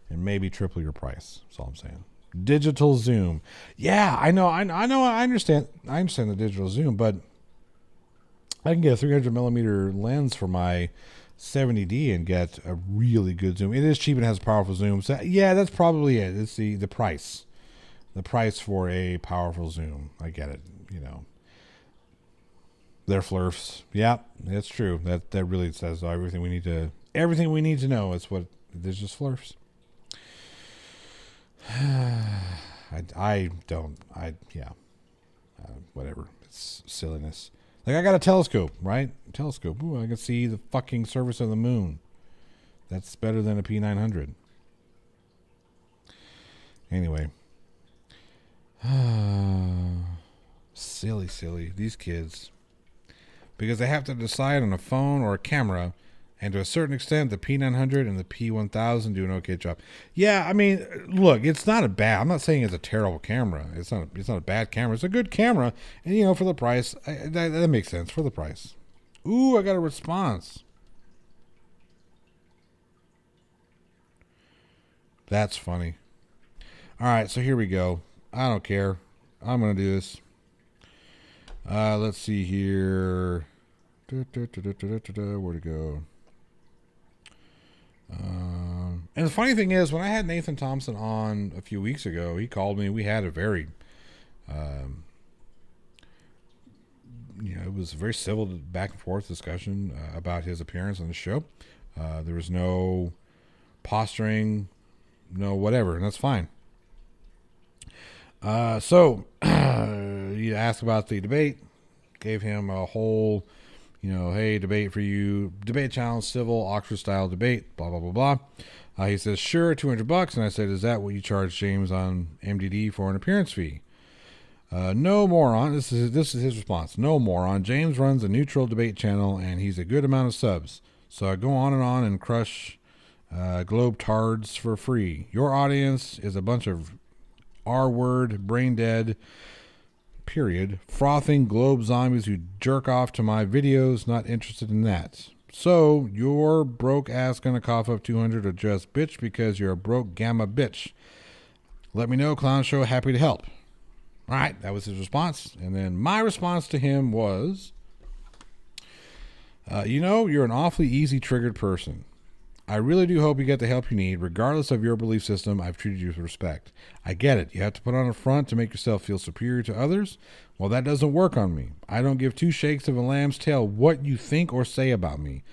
and maybe triple your price. That's all I'm saying. Digital zoom. Yeah, I know. I understand the digital zoom, but I can get a 300 millimeter lens for my 70D and get a really good zoom. It is cheap and has a powerful zoom. So yeah, that's probably it. It's the price. The price for a powerful zoom. I get it. They're flurfs. Yeah, that's true. That really says everything we need to know. It's what there's just flurfs. Whatever. It's silliness. Like, I got a telescope, right? Telescope. Ooh, I can see the fucking surface of the moon. That's better than a P900. Anyway. Silly. These kids. Because they have to decide on a phone or a camera, and to a certain extent, the P900 and the P1000 do an okay job. Yeah, I mean, look, it's not I'm not saying it's a terrible camera. It's not a bad camera. It's a good camera, and for the price, that makes sense for the price. Ooh, I got a response. That's funny. All right, so here we go. I don't care. I'm gonna do this. Let's see here. Where'd it go? And the funny thing is, when I had Nathan Thompson on a few weeks ago, he called me. We had a very, it was a very civil back and forth discussion about his appearance on the show. There was no posturing, no whatever, and that's fine. So you asked about the debate, gave him a whole, hey, debate for you, debate challenge, civil, Oxford style debate, blah, blah, blah, blah. He says, sure, $200. And I said, is that what you charge James on MDD for an appearance fee? No, moron. This is his response. No, moron. James runs a neutral debate channel and he's a good amount of subs. So I go on and crush globe tards for free. Your audience is a bunch of R-word, brain dead, period, frothing globe zombies who jerk off to my videos, not interested in that. So you're broke ass gonna cough up 200 or just bitch because you're a broke gamma bitch. Let me know, Clown Show, happy to help. All right, that was his response. And then my response to him was, you're an awfully easy triggered person. I really do hope you get the help you need. Regardless of your belief system, I've treated you with respect. I get it. You have to put on a front to make yourself feel superior to others. Well, that doesn't work on me. I don't give two shakes of a lamb's tail what you think or say about me.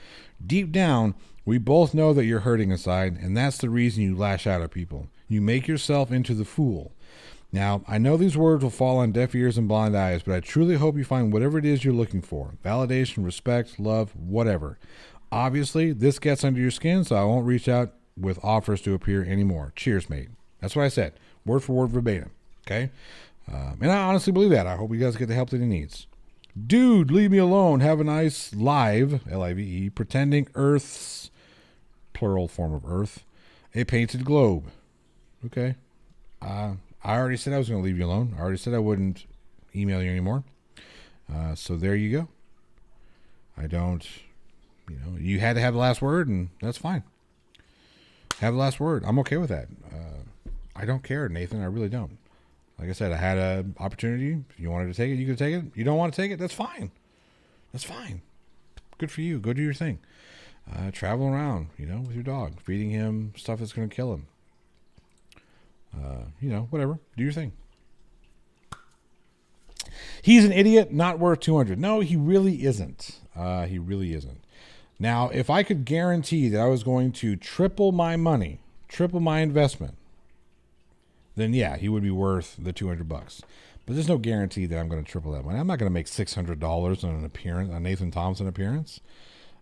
Deep down, we both know that you're hurting inside, and that's the reason you lash out at people. You make yourself into the fool. Now, I know these words will fall on deaf ears and blind eyes, but I truly hope you find whatever it is you're looking for. Validation, respect, love, whatever. Obviously, this gets under your skin, so I won't reach out with offers to appear anymore. Cheers, mate. That's what I said. Word for word, verbatim. Okay? And I honestly believe that. I hope you guys get the help that he needs. Dude, leave me alone. Have a nice live, L-I-V-E, pretending Earth's, plural form of Earth, a painted globe. Okay. I already said I was going to leave you alone. I already said I wouldn't email you anymore. So there you go. I don't, you had to have the last word, and that's fine. Have the last word. I'm okay with that. I don't care, Nathan. I really don't. Like I said, I had an opportunity. If you wanted to take it, you could take it. You don't want to take it, that's fine. That's fine. Good for you. Go do your thing. Travel around, with your dog, feeding him stuff that's going to kill him. Whatever. Do your thing. He's an idiot, not worth $200. No, he really isn't. He really isn't. Now, if I could guarantee that I was going to triple my money, triple my investment, then yeah, he would be worth the $200. But there's no guarantee that I'm going to triple that money. I'm not going to make $600 on an appearance, a Nathan Thompson appearance.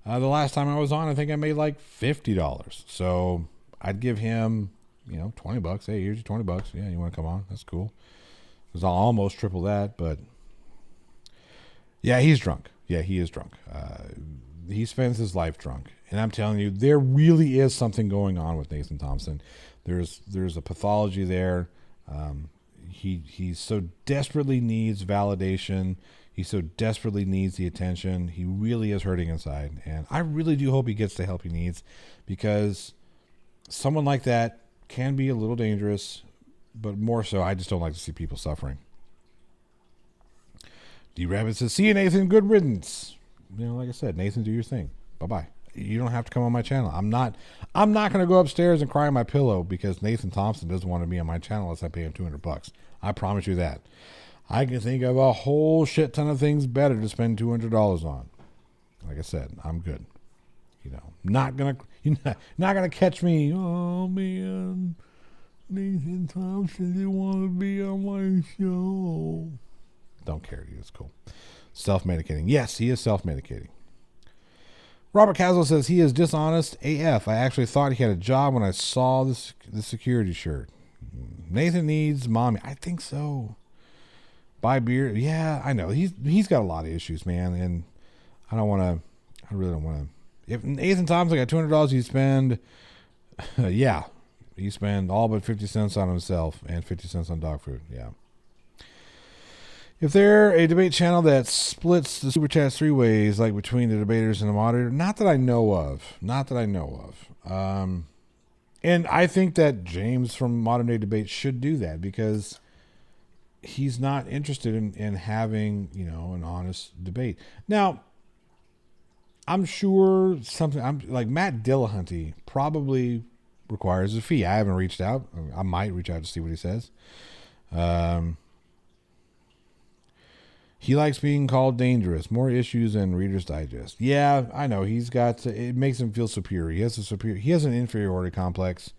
The last time I was on, I think I made like $50. So I'd give him, $20. Hey, here's your $20. Yeah, you want to come on? That's cool. Because I'll almost triple that, but yeah, he's drunk. Yeah, he is drunk. He spends his life drunk. And I'm telling you, there really is something going on with Nathan Thompson. There's a pathology there. He so desperately needs validation. He so desperately needs the attention. He really is hurting inside. And I really do hope he gets the help he needs, because someone like that can be a little dangerous, but more so, I just don't like to see people suffering. D Rabbit says, see you, Nathan. Good riddance. Like I said, Nathan, do your thing. Bye-bye. You don't have to come on my channel. I'm not going to go upstairs and cry on my pillow because Nathan Thompson doesn't want to be on my channel unless I pay him $200. I promise you that. I can think of a whole shit ton of things better to spend $200 on. Like I said, I'm good. You're not gonna catch me. Oh man, Nathan Thompson didn't want to be on my show. Don't care, dude. It's cool. Self-medicating. Yes, he is self-medicating. Robert Caswell says he is dishonest AF. I actually thought he had a job when I saw the security shirt. Nathan needs mommy. I think so. Buy beer. Yeah, I know. He's got a lot of issues, man, and I really don't want to. If Nathan Thompson got $200 he'd spend, yeah, he spend all but 50 cents on himself and 50 cents on dog food. Yeah. If they're a debate channel that splits the super chats three ways, like between the debaters and the moderator, not that I know of. And I think that James from Modern Day Debate should do that, because he's not interested in having, an honest debate. Now, I'm sure something like Matt Dillahunty probably requires a fee. I haven't reached out. I might reach out to see what he says. He likes being called dangerous. More issues than Reader's Digest. Yeah, I know. It makes him feel superior. He has an inferiority complex,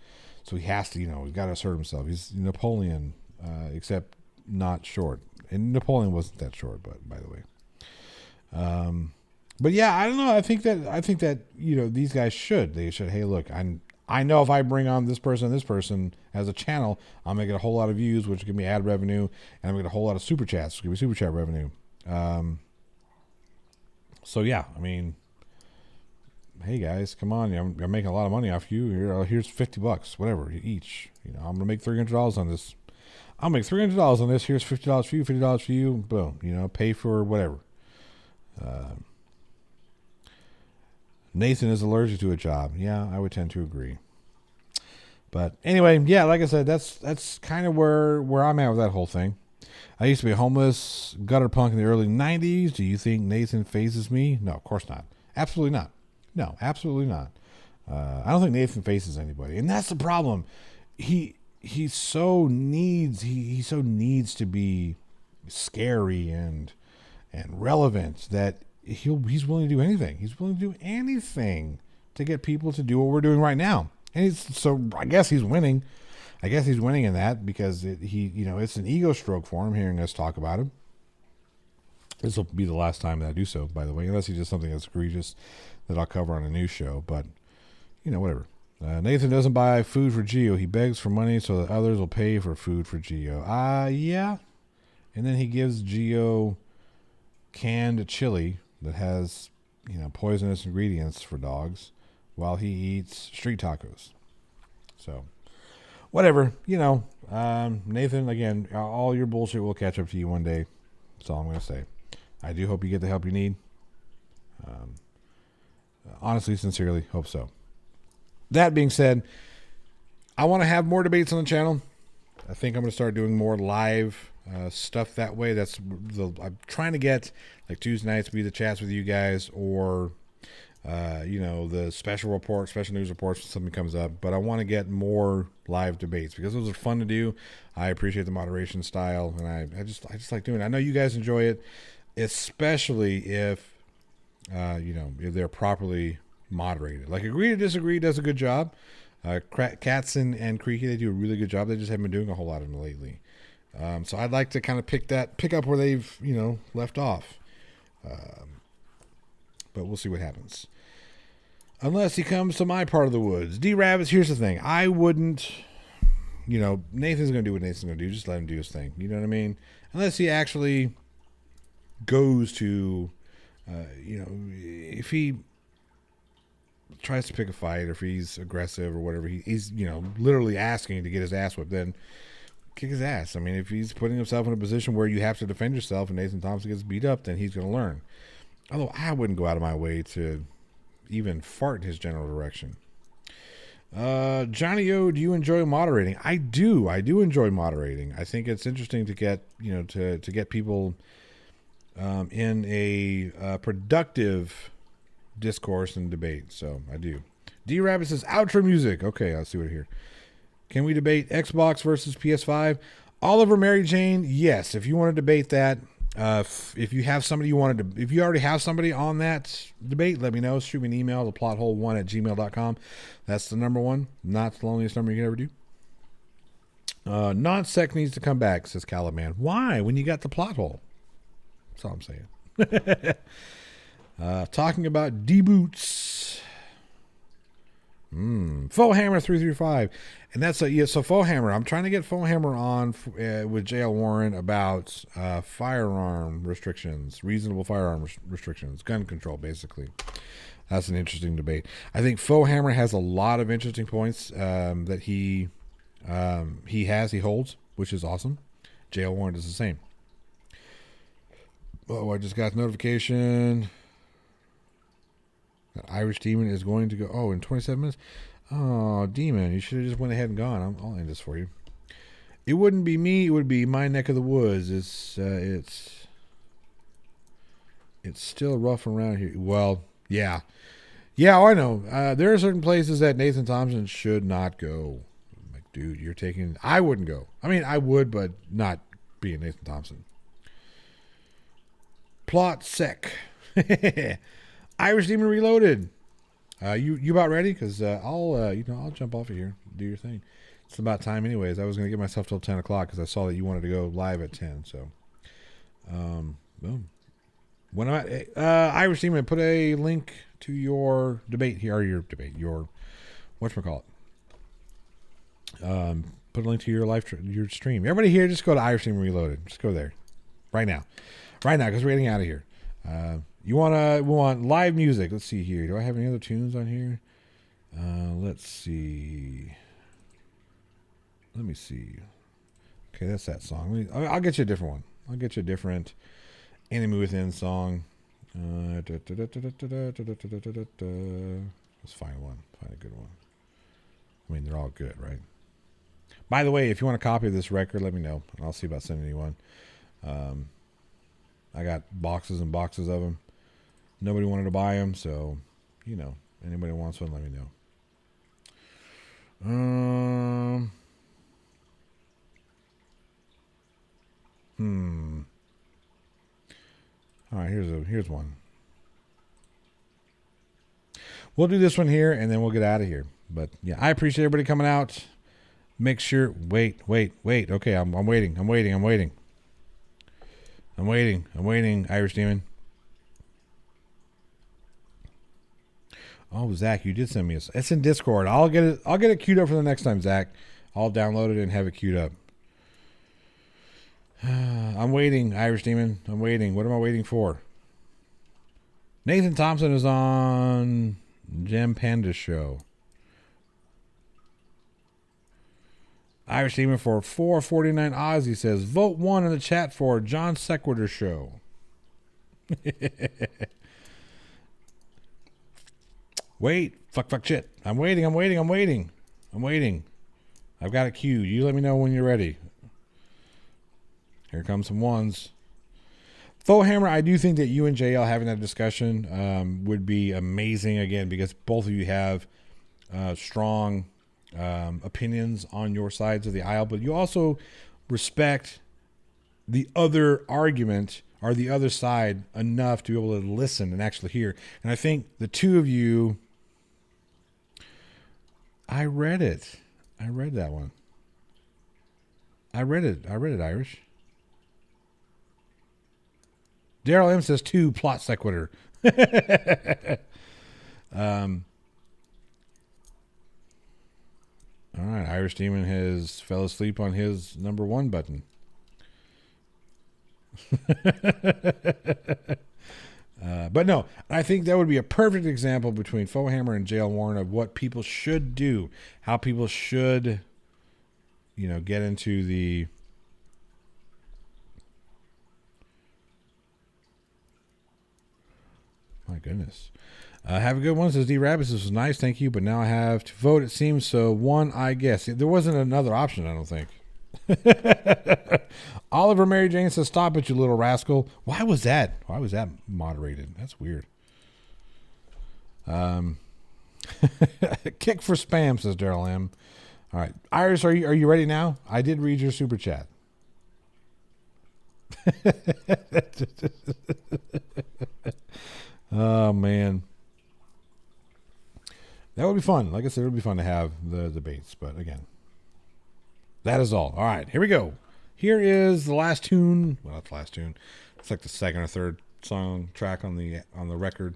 so he has to, he's got to assert himself. He's Napoleon, except not short. And Napoleon wasn't that short, but by the way. But yeah, I don't know. I think that these guys should. They should. Hey, look, I know if I bring on this person as a channel, I'm going to get a whole lot of views, which give me ad revenue, and I'm going to get a whole lot of super chats, which give me super chat revenue. So yeah, I mean, hey guys, come on. I'm making a lot of money off you. Here's $50, whatever, each. I'm going to make $300 on this. I'll make $300 on this. Here's $50 for you, $50 for you. Boom. Pay for whatever. Nathan is allergic to a job. Yeah, I would tend to agree. But anyway, yeah, like I said, that's kind of where I'm at with that whole thing. I used to be a homeless gutter punk in the early 90s. Do you think Nathan phases me? No, of course not. Absolutely not. No, absolutely not. I don't think Nathan faces anybody. And that's the problem. He so needs to be scary and relevant that he's willing to do anything. He's willing to do anything to get people to do what we're doing right now. And so I guess he's winning. I guess he's winning in that, because it's an ego stroke for him hearing us talk about him. This will be the last time that I do so, by the way, unless he does something that's egregious that I'll cover on a news show. But whatever. Nathan doesn't buy food for Geo. He begs for money so that others will pay for food for Geo. Yeah. And then he gives Geo canned chili that has, poisonous ingredients for dogs while he eats street tacos. So, whatever, Nathan, again, all your bullshit will catch up to you one day. That's all I'm going to say. I do hope you get the help you need. Honestly, sincerely, hope so. That being said, I want to have more debates on the channel. I think I'm going to start doing more live stuff that way. I'm trying to get like Tuesday nights be the chats with you guys, or the special news reports when something comes up. But I want to get more live debates because those are fun to do. I appreciate the moderation style, and I just like doing it. I know you guys enjoy it, especially if if they're properly moderated. Like Agree to Disagree does a good job. Katzen and Creaky, they do a really good job. They just haven't been doing a whole lot of them lately. So I'd like to kind of pick up where they've left off. But we'll see what happens. Unless he comes to my part of the woods. D-Rabbits, here's the thing. I wouldn't, Nathan's going to do what Nathan's going to do. Just let him do his thing. You know what I mean? Unless he actually goes to, if he tries to pick a fight, or if he's aggressive or whatever, he's, literally asking to get his ass whipped, then kick his ass. I mean, if he's putting himself in a position where you have to defend yourself and Nathan Thompson gets beat up, then he's going to learn. Although I wouldn't go out of my way to even fart in his general direction. Johnny O, do you enjoy moderating? I do enjoy moderating. I think it's interesting to get, to get people in a productive discourse and debate. So I do. D-Rabbit says outro music. Okay, let's see what I hear. Can we debate Xbox versus PS5? Oliver Mary Jane, yes. If you want to debate that, if you have somebody if you already have somebody on that debate, let me know. Shoot me an email to plothole1@gmail.com. That's the number one. Not the loneliest number you can ever do. Non-sec needs to come back, says Calaman. Why? When you got the plot hole. That's all I'm saying. Talking about D-Boots. Faux Hammer 335. And that's so Faux Hammer. I'm trying to get Faux Hammer on with JL Warren about firearm restrictions, reasonable firearm restrictions, gun control, basically. That's an interesting debate. I think Faux Hammer has a lot of interesting points that he holds, which is awesome. JL Warren does the same. Oh, I just got a notification. That Irish Demon is going to go. In 27 minutes. Oh, Demon, you should have just went ahead and gone. I'll end this for you. It wouldn't be me. It would be my neck of the woods. It's still rough around here. Well, yeah. Yeah, I know. There are certain places that Nathan Thompson should not go. Like, dude, you're taking... I wouldn't go. I mean, I would, but not being Nathan Thompson. Plot sec. Irish Demon Reloaded. You about ready? Because I'll jump off of here. Do your thing. It's about time anyways. I was going to give myself till 10 o'clock because I saw that you wanted to go live at 10. So, boom. When Irish Demon, put a link to your debate here, or your whatchamacallit. Put a link to your stream. Everybody here, just go to Irish Demon Reloaded. Just go there. Right now, because we're getting out of here. We want live music. Let's see here. Do I have any other tunes on here? Let's see. Let me see. Okay, that's that song. I'll get you a different one. I'll get you a different Enemy Within song. Let's find one. Find a good one. I mean, they're all good, right? By the way, if you want a copy of this record, let me know. I'll see about sending you one. I got boxes and boxes of them. Nobody wanted to buy them, so, anybody wants one, let me know. All right, here's one. We'll do this one here, and then we'll get out of here. But, yeah, I appreciate everybody coming out. Make sure... Wait. Okay, I'm waiting. I'm waiting, Irish Demon. Oh, Zach, you did send me it's in Discord. I'll get it queued up for the next time, Zach. I'll download it and have it queued up. I'm waiting, Irish Demon. I'm waiting. What am I waiting for? Nathan Thompson is on Gem Panda Show. Irish Demon for 449 Ozzy says, vote 1 in the chat for John Sequitur Show. Wait. Fuck, shit. I'm waiting. I've got it queued. You let me know when you're ready. Here comes some ones. Faux Hammer, I do think that you and JL having that discussion would be amazing, again, because both of you have strong opinions on your sides of the aisle, but you also respect the other argument or the other side enough to be able to listen and actually hear. And I think the two of you, I read it. I read that one. I read it, Irish. Daryl M says 2 plot sequitur. All right, Irish Demon has fell asleep on his number 1 button. But no, I think that would be a perfect example between Faux Hammer and JL Warren of what people should do, how people should, get into the my goodness. Have a good one, says D Rabbits. This was nice, thank you. But now I have to vote, it seems. So 1, I guess. There wasn't another option, I don't think. Oliver Mary Jane says, stop it, you little rascal. Why was that moderated? That's weird. Kick for spam, says Daryl M. All right. Iris, are you ready now? I did read your super chat. Oh, man. That would be fun. Like I said, it would be fun to have the debates. But again, that is all. All right, here we go. Here is the last tune. Well, not the last tune. It's like the second or third song track on the record.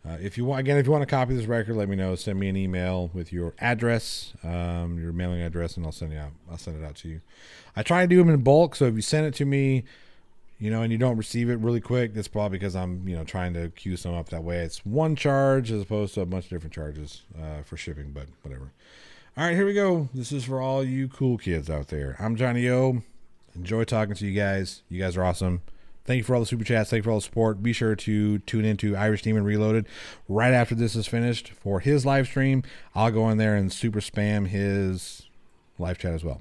If you want to copy this record, let me know. Send me an email with your address, your mailing address, and I'll send it out to you. I try to do them in bulk, so if you send it to me, and you don't receive it really quick, that's probably because I'm, trying to queue some up that way. It's one charge as opposed to a bunch of different charges for shipping, but whatever. All right, here we go. This is for all you cool kids out there. I'm Johnny O. Enjoy talking to you guys. You guys are awesome. Thank you for all the super chats. Thank you for all the support. Be sure to tune into Irish Demon Reloaded right after this is finished for his live stream. I'll go in there and super spam his live chat as well.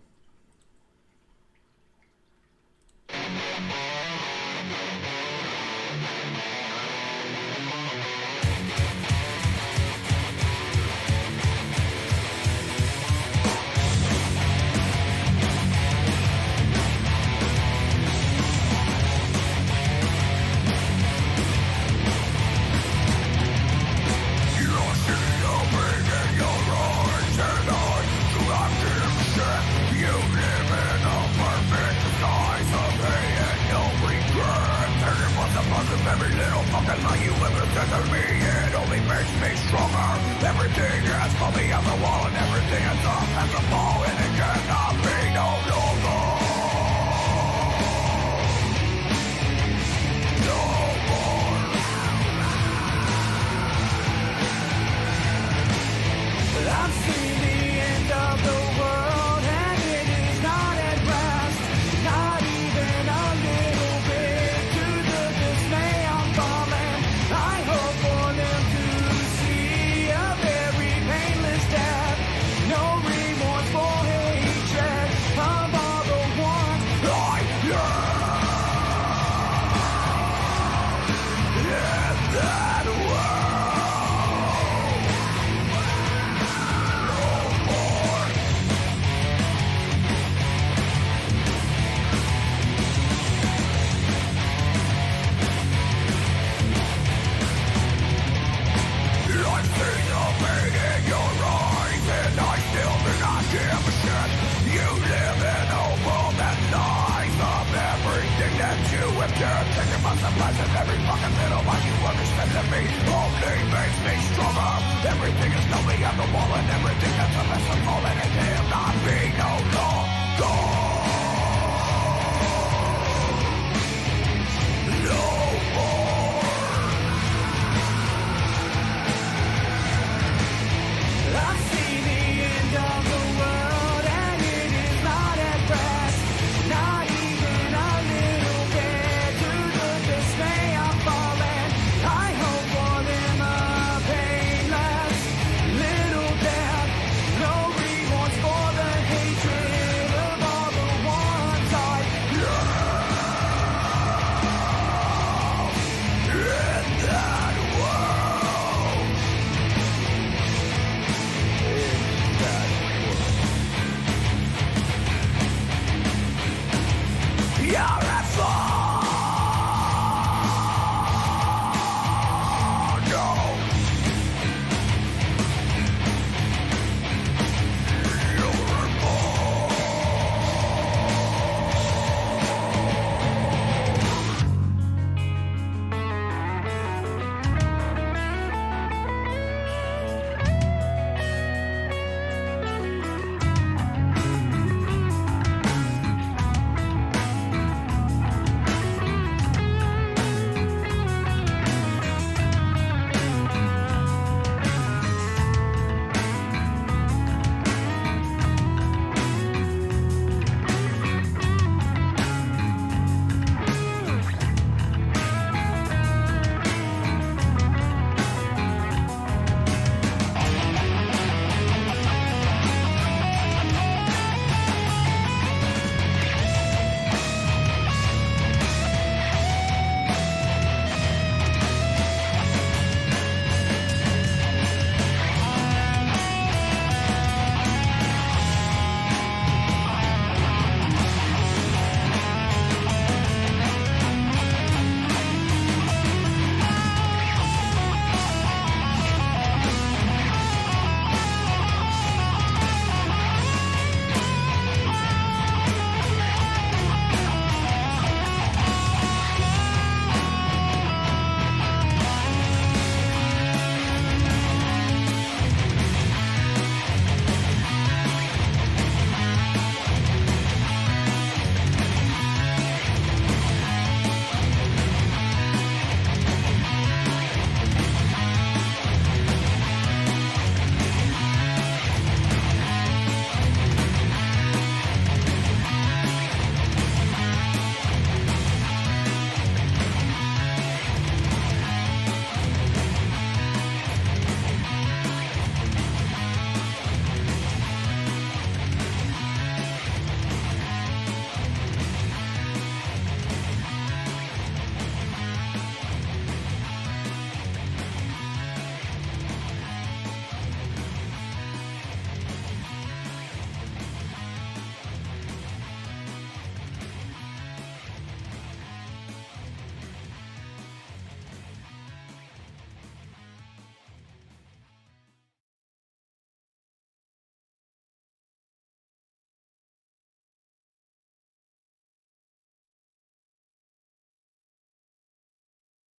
Everything is lonely on the wall, and everything that's a mess of falling, and I am not being no longer.